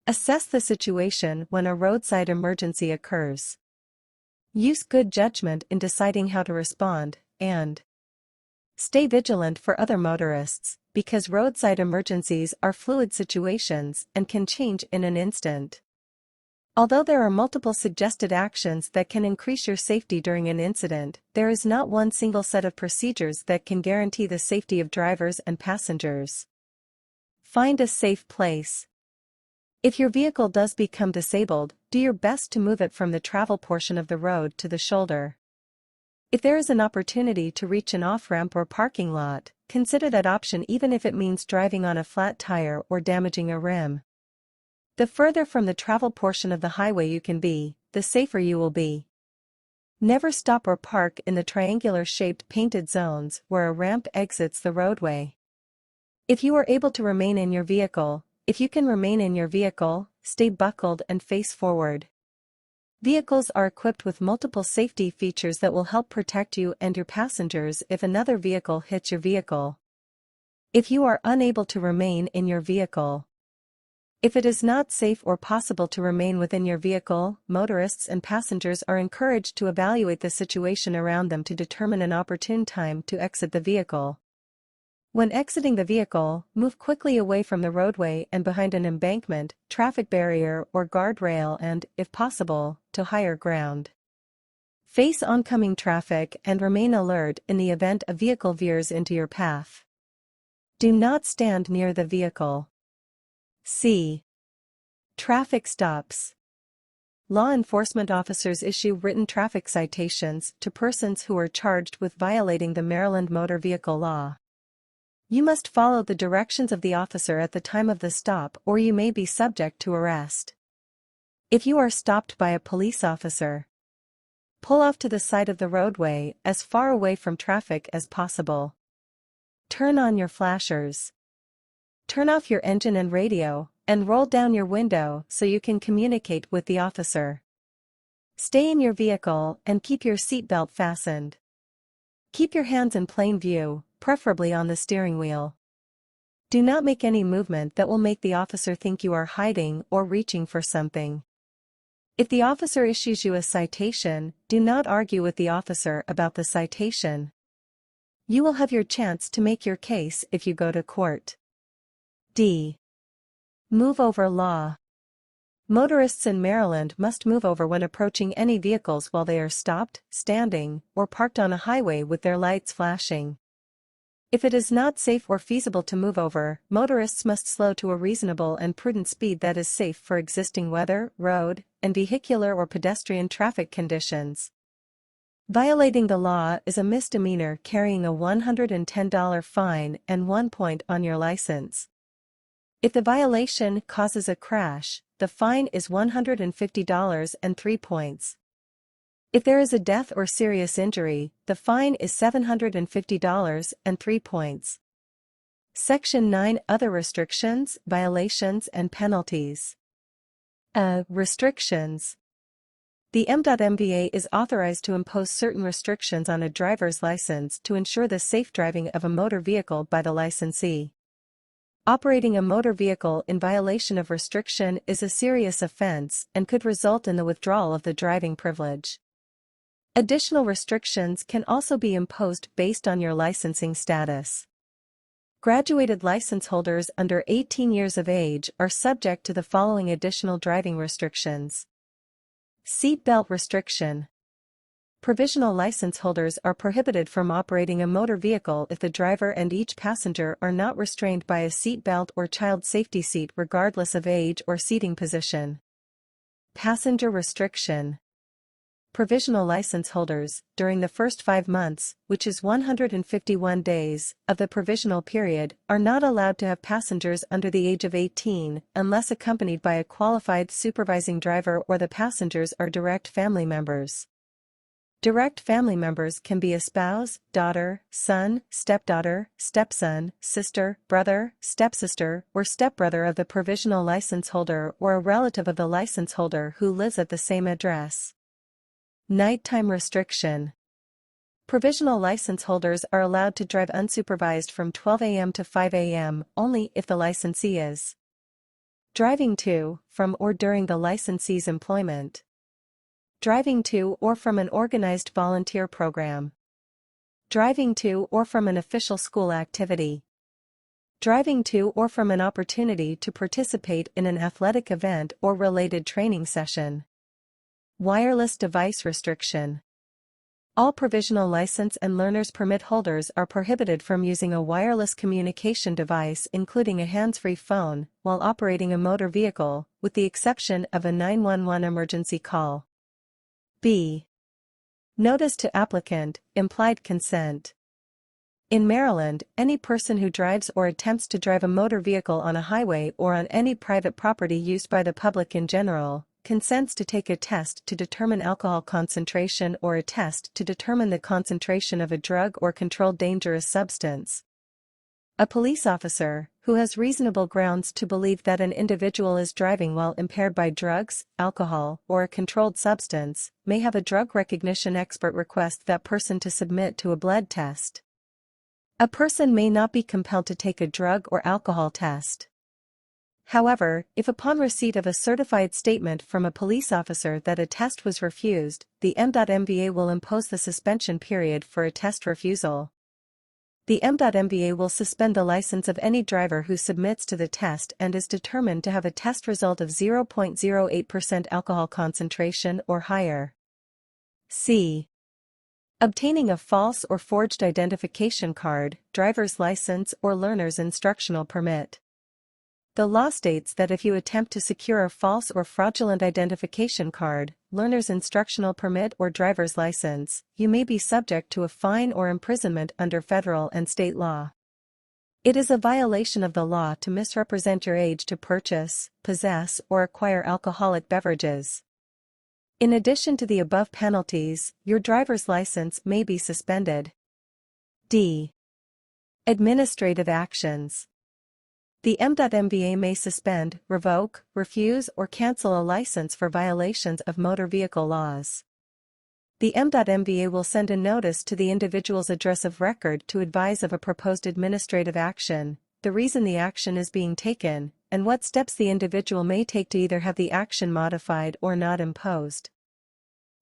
Assess the situation when a roadside emergency occurs. Use good judgment in deciding how to respond, and stay vigilant for other motorists, because roadside emergencies are fluid situations and can change in an instant. Although there are multiple suggested actions that can increase your safety during an incident, there is not one single set of procedures that can guarantee the safety of drivers and passengers. Find a safe place. If your vehicle does become disabled, do your best to move it from the travel portion of the road to the shoulder. If there is an opportunity to reach an off-ramp or parking lot, consider that option even if it means driving on a flat tire or damaging a rim. The further from the travel portion of the highway you can be, the safer you will be. Never stop or park in the triangular-shaped painted zones where a ramp exits the roadway. If you are able to remain in your vehicle, stay buckled and face forward. Vehicles are equipped with multiple safety features that will help protect you and your passengers if another vehicle hits your vehicle. If you are unable to remain in your vehicle, if it is not safe or possible to remain within your vehicle, motorists and passengers are encouraged to evaluate the situation around them to determine an opportune time to exit the vehicle. When exiting the vehicle, move quickly away from the roadway and behind an embankment, traffic barrier or guardrail and, if possible, to higher ground. Face oncoming traffic and remain alert in the event a vehicle veers into your path. Do not stand near the vehicle. C. Traffic stops. Law enforcement officers issue written traffic citations to persons who are charged with violating the Maryland motor vehicle law. You must follow the directions of the officer at the time of the stop or you may be subject to arrest. If you are stopped by a police officer, pull off to the side of the roadway as far away from traffic as possible. Turn on your flashers. Turn off your engine and radio, and roll down your window so you can communicate with the officer. Stay in your vehicle and keep your seatbelt fastened. Keep your hands in plain view, preferably on the steering wheel. Do not make any movement that will make the officer think you are hiding or reaching for something. If the officer issues you a citation, do not argue with the officer about the citation. You will have your chance to make your case if you go to court. D. Move over law. Motorists in Maryland must move over when approaching any vehicles while they are stopped, standing, or parked on a highway with their lights flashing. If it is not safe or feasible to move over, motorists must slow to a reasonable and prudent speed that is safe for existing weather, road, and vehicular or pedestrian traffic conditions. Violating the law is a misdemeanor carrying a $110 fine and 1 point on your license. If the violation causes a crash, the fine is $150 and 3 points. If there is a death or serious injury, the fine is $750 and 3 points. Section 9 Other restrictions, violations and penalties. Restrictions. The MVA is authorized to impose certain restrictions on a driver's license to ensure the safe driving of a motor vehicle by the licensee. Operating a motor vehicle in violation of restriction is a serious offense and could result in the withdrawal of the driving privilege. Additional restrictions can also be imposed based on your licensing status. Graduated license holders under 18 years of age are subject to the following additional driving restrictions. Seat belt restriction. Provisional license holders are prohibited from operating a motor vehicle if the driver and each passenger are not restrained by a seat belt or child safety seat regardless of age or seating position. Passenger restriction. Provisional license holders, during the first 5 months, which is 151 days, of the provisional period, are not allowed to have passengers under the age of 18 unless accompanied by a qualified supervising driver or the passengers are direct family members. Direct family members can be a spouse, daughter, son, stepdaughter, stepson, sister, brother, stepsister, or stepbrother of the provisional license holder or a relative of the license holder who lives at the same address. Nighttime restriction. Provisional license holders are allowed to drive unsupervised from 12 a.m. to 5 a.m. only if the licensee is driving to, from or during the licensee's employment. Driving to or from an organized volunteer program. Driving to or from an official school activity. Driving to or from an opportunity to participate in an athletic event or related training session. Wireless device restriction. All provisional license and learner's permit holders are prohibited from using a wireless communication device including a hands-free phone while operating a motor vehicle, with the exception of a 911 emergency call. B. Notice to applicant, implied consent. In Maryland, any person who drives or attempts to drive a motor vehicle on a highway or on any private property used by the public in general, consents to take a test to determine alcohol concentration or a test to determine the concentration of a drug or controlled dangerous substance. A police officer, who has reasonable grounds to believe that an individual is driving while impaired by drugs, alcohol, or a controlled substance, may have a drug recognition expert request that person to submit to a blood test. A person may not be compelled to take a drug or alcohol test. However, if upon receipt of a certified statement from a police officer that a test was refused, the M.MVA will impose the suspension period for a test refusal. The M.MVA will suspend the license of any driver who submits to the test and is determined to have a test result of 0.08% alcohol concentration or higher. C. Obtaining a false or forged identification card, driver's license or learner's instructional permit. The law states that if you attempt to secure a false or fraudulent identification card, learner's instructional permit or driver's license, you may be subject to a fine or imprisonment under federal and state law. It is a violation of the law to misrepresent your age to purchase, possess, or acquire alcoholic beverages. In addition to the above penalties, your driver's license may be suspended. D. Administrative actions. The M.MVA may suspend, revoke, refuse or cancel a license for violations of motor vehicle laws. The M.MVA will send a notice to the individual's address of record to advise of a proposed administrative action, the reason the action is being taken, and what steps the individual may take to either have the action modified or not imposed.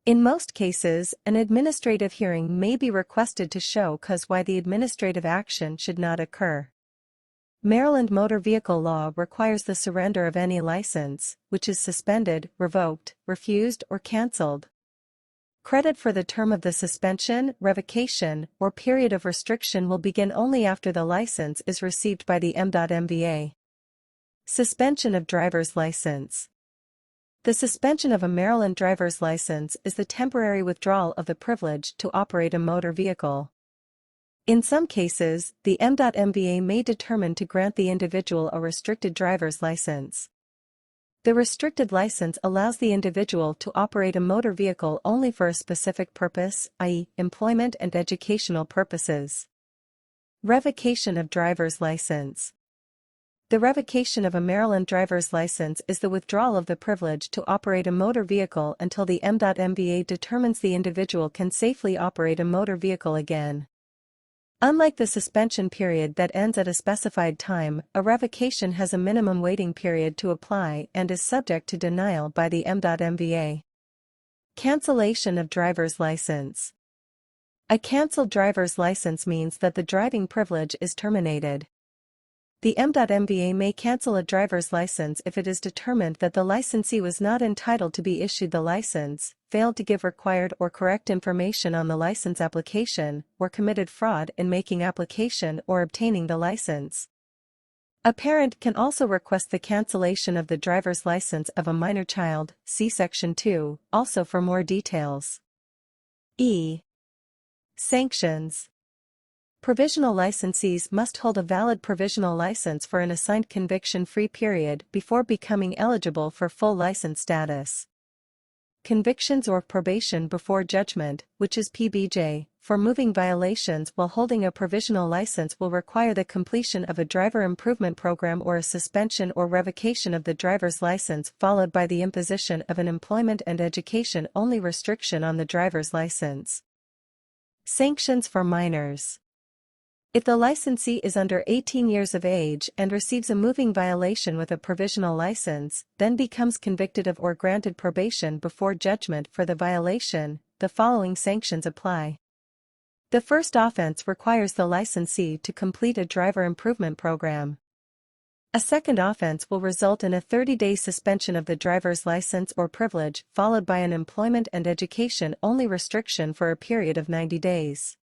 In most cases, an administrative hearing may be requested to show cause why the administrative action should not occur. Maryland motor vehicle law requires the surrender of any license, which is suspended, revoked, refused or cancelled. Credit for the term of the suspension, revocation, or period of restriction will begin only after the license is received by the M.MVA. Suspension of driver's license. The suspension of a Maryland driver's license is the temporary withdrawal of the privilege to operate a motor vehicle. In some cases, the M.MVA may determine to grant the individual a restricted driver's license. The restricted license allows the individual to operate a motor vehicle only for a specific purpose, i.e., employment and educational purposes. Revocation of driver's license. The revocation of a Maryland driver's license is the withdrawal of the privilege to operate a motor vehicle until the M.MVA determines the individual can safely operate a motor vehicle again. Unlike the suspension period that ends at a specified time, a revocation has a minimum waiting period to apply and is subject to denial by the M.MVA. Cancellation of driver's license. A cancelled driver's license means that the driving privilege is terminated. The M.MVA may cancel a driver's license if it is determined that the licensee was not entitled to be issued the license, failed to give required or correct information on the license application, or committed fraud in making application or obtaining the license. A parent can also request the cancellation of the driver's license of a minor child, see Section 2, also for more details. E. Sanctions. Provisional licensees must hold a valid provisional license for an assigned conviction-free period before becoming eligible for full license status. Convictions or probation before judgment, which is PBJ, for moving violations while holding a provisional license will require the completion of a driver improvement program or a suspension or revocation of the driver's license followed by the imposition of an employment and education-only restriction on the driver's license. Sanctions for minors. If the licensee is under 18 years of age and receives a moving violation with a provisional license, then becomes convicted of or granted probation before judgment for the violation, the following sanctions apply. The first offense requires the licensee to complete a driver improvement program. A second offense will result in a 30-day suspension of the driver's license or privilege, followed by an employment and education-only restriction for a period of 90 days.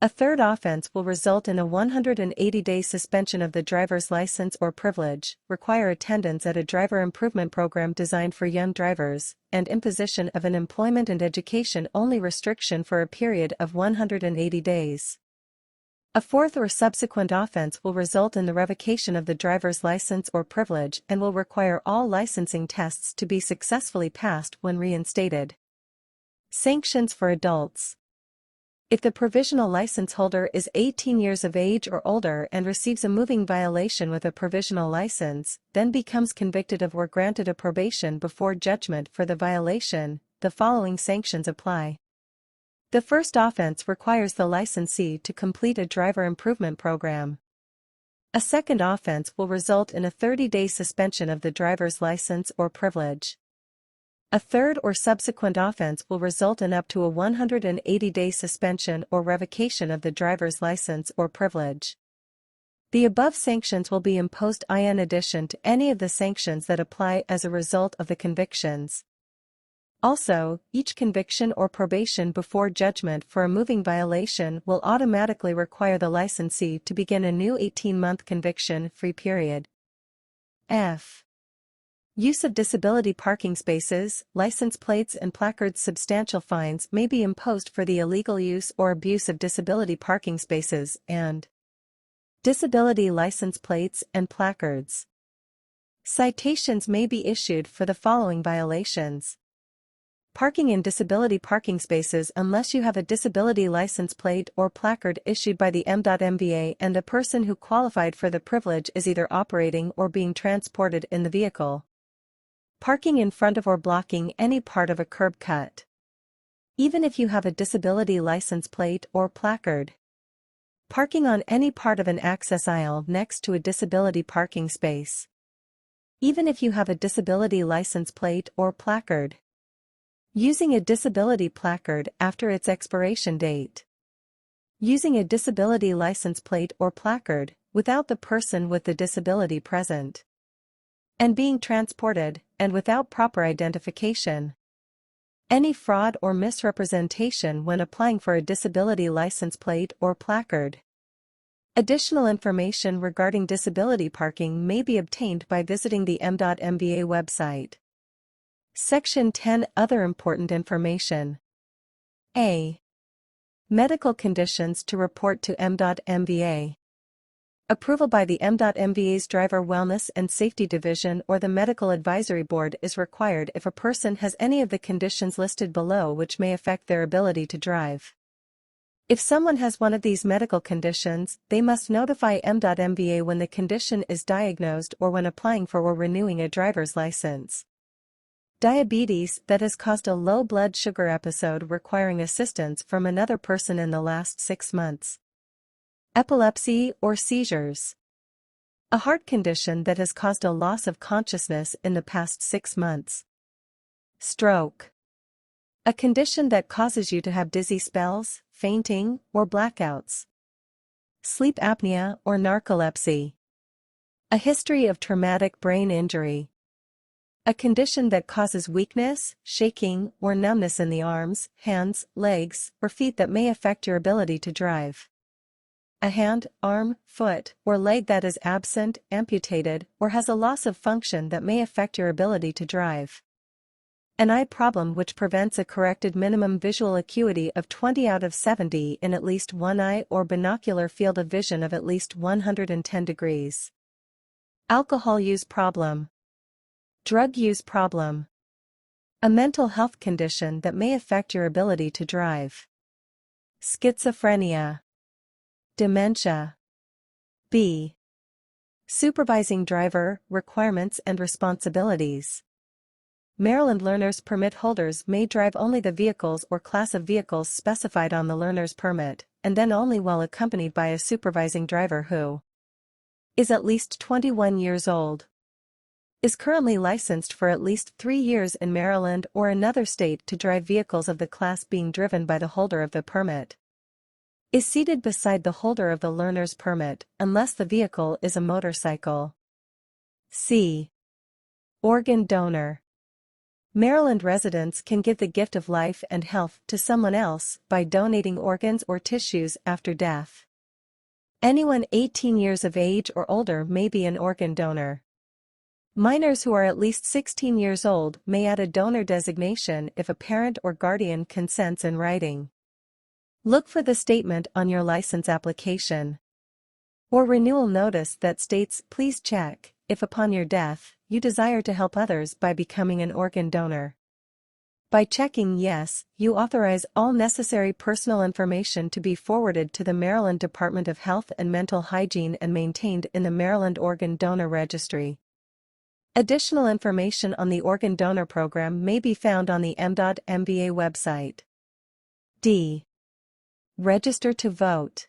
A third offense will result in a 180-day suspension of the driver's license or privilege, require attendance at a driver improvement program designed for young drivers, and imposition of an employment and education-only restriction for a period of 180 days. A fourth or subsequent offense will result in the revocation of the driver's license or privilege and will require all licensing tests to be successfully passed when reinstated. Sanctions for adults. If the provisional license holder is 18 years of age or older and receives a moving violation with a provisional license, then becomes convicted of or granted a probation before judgment for the violation, the following sanctions apply. The first offense requires the licensee to complete a driver improvement program. A second offense will result in a 30-day suspension of the driver's license or privilege. A third or subsequent offense will result in up to a 180-day suspension or revocation of the driver's license or privilege. The above sanctions will be imposed in addition to any of the sanctions that apply as a result of the convictions. Also, each conviction or probation before judgment for a moving violation will automatically require the licensee to begin a new 18-month conviction-free period. F. Use of disability parking spaces, license plates and placards. Substantial fines may be imposed for the illegal use or abuse of disability parking spaces and disability license plates and placards. Citations may be issued for the following violations. Parking in disability parking spaces unless you have a disability license plate or placard issued by the M.MVA and the person who qualified for the privilege is either operating or being transported in the vehicle. Parking in front of or blocking any part of a curb cut. Even if you have a disability license plate or placard. Parking on any part of an access aisle next to a disability parking space. Even if you have a disability license plate or placard. Using a disability placard after its expiration date. Using a disability license plate or placard without the person with the disability present. And being transported, and without proper identification. Any fraud or misrepresentation when applying for a disability license plate or placard. Additional information regarding disability parking may be obtained by visiting the M.MVA website. Section 10. Other important information. A. Medical conditions to report to M.MVA. Approval by the M.MVA's Driver Wellness and Safety Division or the Medical Advisory Board is required if a person has any of the conditions listed below which may affect their ability to drive. If someone has one of these medical conditions, they must notify M.MVA when the condition is diagnosed or when applying for or renewing a driver's license. Diabetes that has caused a low blood sugar episode requiring assistance from another person in the last 6 months. Epilepsy or seizures. A heart condition that has caused a loss of consciousness in the past 6 months. Stroke. A condition that causes you to have dizzy spells, fainting, or blackouts. Sleep apnea or narcolepsy. A history of traumatic brain injury. A condition that causes weakness, shaking, or numbness in the arms, hands, legs, or feet that may affect your ability to drive. A hand, arm, foot, or leg that is absent, amputated, or has a loss of function that may affect your ability to drive. An eye problem which prevents a corrected minimum visual acuity of 20 out of 70 in at least one eye or binocular field of vision of at least 110 degrees. Alcohol use problem. Drug use problem. A mental health condition that may affect your ability to drive. Schizophrenia. Dementia. B. Supervising driver, requirements and responsibilities. Maryland learner's permit holders may drive only the vehicles or class of vehicles specified on the learner's permit, and then only while accompanied by a supervising driver who is at least 21 years old, is currently licensed for at least 3 years in Maryland or another state to drive vehicles of the class being driven by the holder of the permit, is seated beside the holder of the learner's permit unless the vehicle is a motorcycle. C. Organ donor. Maryland residents can give the gift of life and health to someone else by donating organs or tissues after death. Anyone 18 years of age or older may be an organ donor. Minors who are at least 16 years old may add a donor designation if a parent or guardian consents in writing. Look for the statement on your license application or renewal notice that states, "Please check if upon your death, you desire to help others by becoming an organ donor." By checking yes, you authorize all necessary personal information to be forwarded to the Maryland Department of Health and Mental Hygiene and maintained in the Maryland Organ Donor Registry. Additional information on the organ donor program may be found on the M.MBA website. D. Register to vote.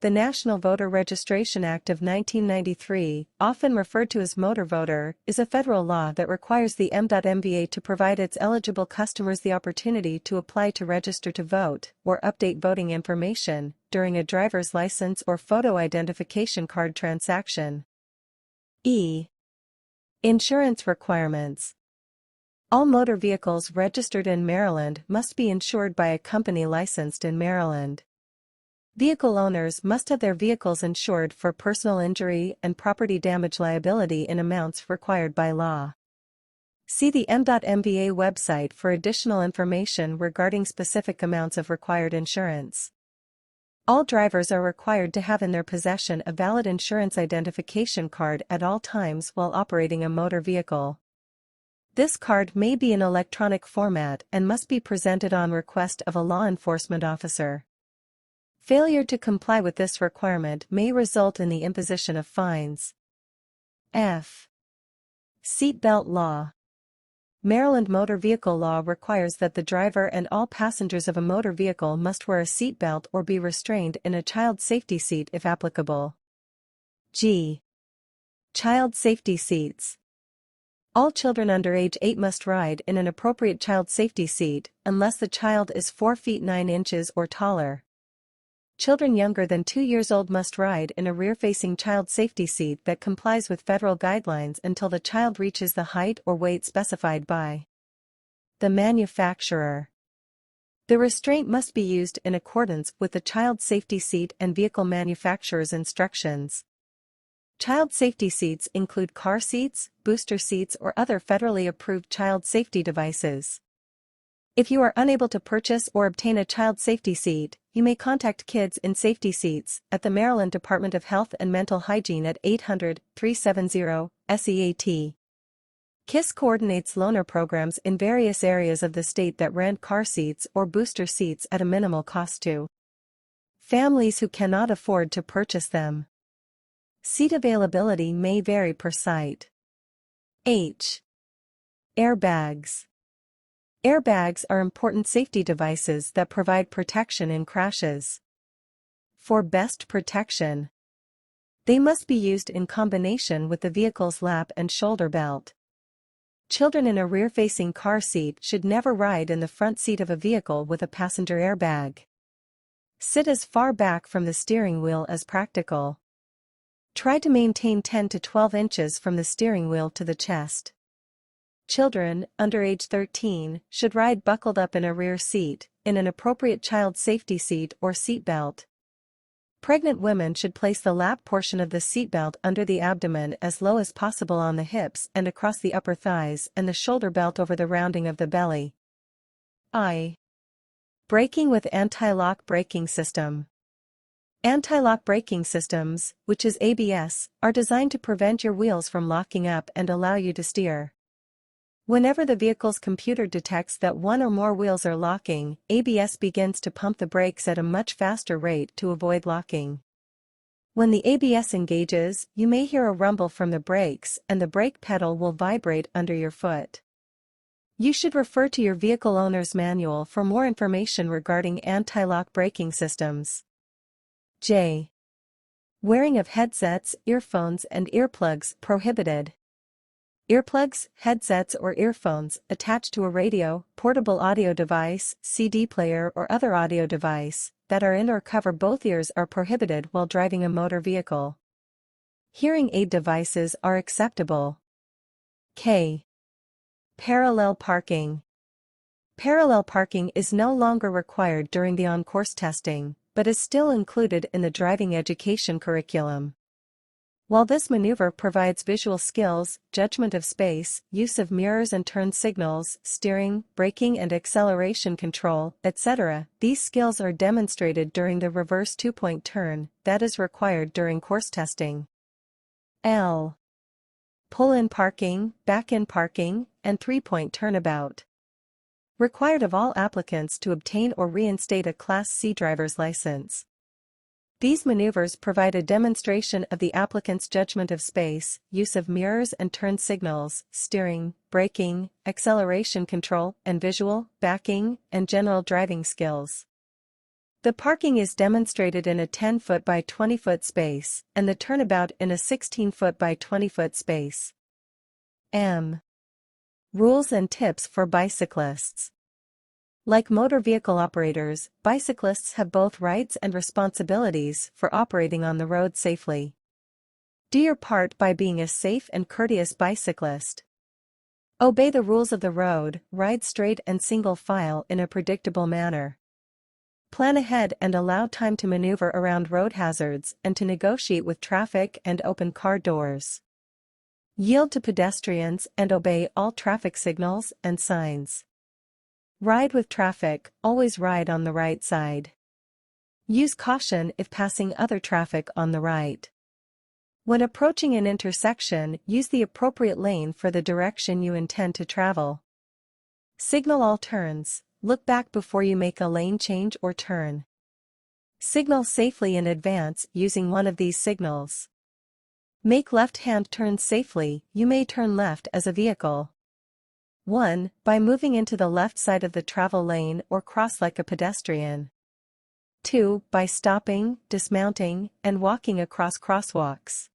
The National Voter Registration Act of 1993, often referred to as Motor Voter, is a federal law that requires the M.MBA to provide its eligible customers the opportunity to apply to register to vote or update voting information during a driver's license or photo identification card transaction. E. Insurance requirements. All motor vehicles registered in Maryland must be insured by a company licensed in Maryland. Vehicle owners must have their vehicles insured for personal injury and property damage liability in amounts required by law. See the M.MBA website for additional information regarding specific amounts of required insurance. All drivers are required to have in their possession a valid insurance identification card at all times while operating a motor vehicle. This card may be in electronic format and must be presented on request of a law enforcement officer. Failure to comply with this requirement may result in the imposition of fines. F. Seatbelt law. Maryland motor vehicle law requires that the driver and all passengers of a motor vehicle must wear a seatbelt or be restrained in a child safety seat if applicable. G. Child safety seats. All children under age 8 must ride in an appropriate child safety seat unless the child is 4 feet 9 inches or taller. Children younger than 2 years old must ride in a rear-facing child safety seat that complies with federal guidelines until the child reaches the height or weight specified by the manufacturer. The restraint must be used in accordance with the child safety seat and vehicle manufacturer's instructions. Child safety seats include car seats, booster seats, or other federally approved child safety devices. If you are unable to purchase or obtain a child safety seat, you may contact Kids in Safety Seats at the Maryland Department of Health and Mental Hygiene at 800-370-SEAT. KISS coordinates loaner programs in various areas of the state that rent car seats or booster seats at a minimal cost to families who cannot afford to purchase them. Seat availability may vary per site. H. Airbags. Airbags are important safety devices that provide protection in crashes. For best protection, they must be used in combination with the vehicle's lap and shoulder belt. Children in a rear-facing car seat should never ride in the front seat of a vehicle with a passenger airbag. Sit as far back from the steering wheel as practical. Try to maintain 10 to 12 inches from the steering wheel to the chest. Children, under age 13, should ride buckled up in a rear seat, in an appropriate child safety seat or seat belt. Pregnant women should place the lap portion of the seatbelt under the abdomen as low as possible on the hips and across the upper thighs and the shoulder belt over the rounding of the belly. I. Braking with anti-lock braking system. Anti-lock braking systems, which is ABS, are designed to prevent your wheels from locking up and allow you to steer. Whenever the vehicle's computer detects that one or more wheels are locking, ABS begins to pump the brakes at a much faster rate to avoid locking. When the ABS engages, you may hear a rumble from the brakes and the brake pedal will vibrate under your foot. You should refer to your vehicle owner's manual for more information regarding anti-lock braking systems. J. Wearing of headsets, earphones, and earplugs prohibited. Earplugs, headsets or earphones attached to a radio, portable audio device, CD player or other audio device that are in or cover both ears are prohibited while driving a motor vehicle. Hearing aid devices are acceptable. K. Parallel parking. Parallel parking is no longer required during the on-course testing, but is still included in the driving education curriculum. While this maneuver provides visual skills, judgment of space, use of mirrors and turn signals, steering, braking and acceleration control, etc., these skills are demonstrated during the reverse two-point turn that is required during course testing. L. Pull-in parking, back-in parking, and three-point turnabout. Required of all applicants to obtain or reinstate a Class C driver's license. These maneuvers provide a demonstration of the applicant's judgment of space, use of mirrors and turn signals, steering, braking, acceleration control, and visual, backing, and general driving skills. The parking is demonstrated in a 10-foot by 20-foot space, and the turnabout in a 16-foot by 20-foot space. M. Rules and tips for bicyclists. Like motor vehicle operators, bicyclists have both rights and responsibilities for operating on the road safely. Do your part by being a safe and courteous bicyclist. Obey the rules of the road, ride straight and single file in a predictable manner. Plan ahead and allow time to maneuver around road hazards and to negotiate with traffic and open car doors. Yield to pedestrians and obey all traffic signals and signs. Ride with traffic, always ride on the right side. Use caution if passing other traffic on the right. When approaching an intersection, use the appropriate lane for the direction you intend to travel. Signal all turns, look back before you make a lane change or turn. Signal safely in advance using one of these signals. Make left-hand turns safely, you may turn left as a vehicle. 1. By moving into the left side of the travel lane or cross like a pedestrian. 2. By stopping, dismounting, and walking across crosswalks.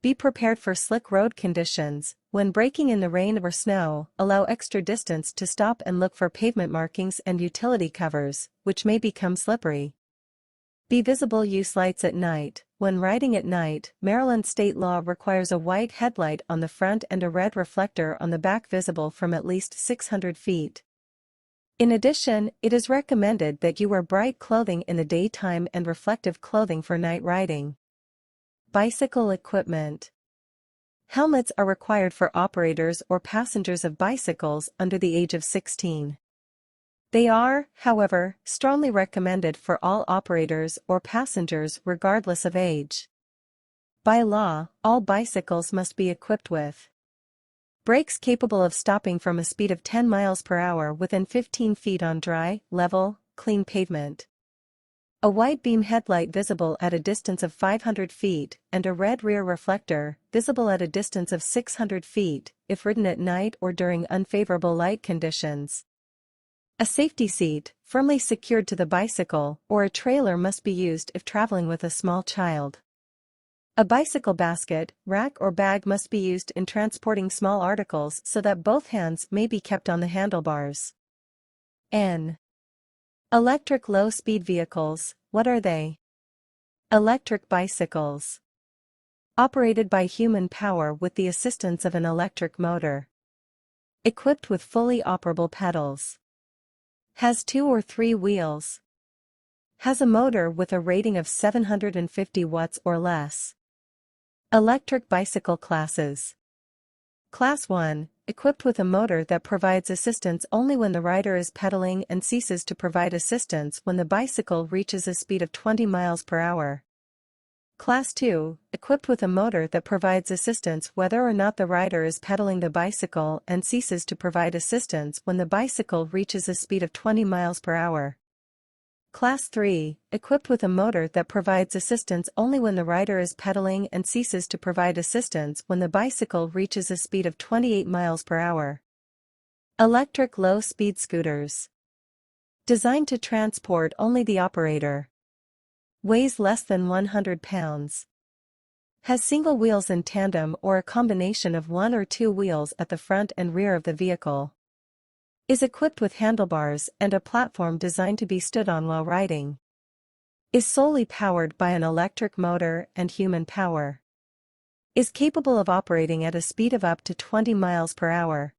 Be prepared for slick road conditions. When braking in the rain or snow, allow extra distance to stop and look for pavement markings and utility covers, which may become slippery. Be visible. Use lights at night. When riding at night, Maryland state law requires a white headlight on the front and a red reflector on the back visible from at least 600 feet. In addition, it is recommended that you wear bright clothing in the daytime and reflective clothing for night riding. Bicycle equipment. Helmets are required for operators or passengers of bicycles under the age of 16. They are, however, strongly recommended for all operators or passengers regardless of age. By law, all bicycles must be equipped with brakes capable of stopping from a speed of 10 miles per hour within 15 feet on dry, level, clean pavement. A white beam headlight visible at a distance of 500 feet, and a red rear reflector, visible at a distance of 600 feet, if ridden at night or during unfavorable light conditions. A safety seat, firmly secured to the bicycle, or a trailer must be used if traveling with a small child. A bicycle basket, rack or bag must be used in transporting small articles so that both hands may be kept on the handlebars. N. Electric low-speed vehicles. What are they? Electric bicycles. Operated by human power with the assistance of an electric motor. Equipped with fully operable pedals. Has 2 or 3 wheels. Has a motor with a rating of 750 watts or less. Electric bicycle classes. Class 1, equipped with a motor that provides assistance only when the rider is pedaling and ceases to provide assistance when the bicycle reaches a speed of 20 miles per hour. Class 2, equipped with a motor that provides assistance whether or not the rider is pedaling the bicycle and ceases to provide assistance when the bicycle reaches a speed of 20 miles per hour. Class 3, equipped with a motor that provides assistance only when the rider is pedaling and ceases to provide assistance when the bicycle reaches a speed of 28 miles per hour. Electric low-speed scooters. Designed to transport only the operator. Weighs less than 100 pounds. Has single wheels in tandem or a combination of 1 or 2 wheels at the front and rear of the vehicle. Is equipped with handlebars and a platform designed to be stood on while riding. Is solely powered by an electric motor and human power. Is capable of operating at a speed of up to 20 miles per hour.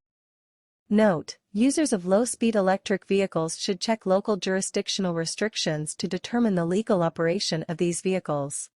Note: users of low-speed electric vehicles should check local jurisdictional restrictions to determine the legal operation of these vehicles.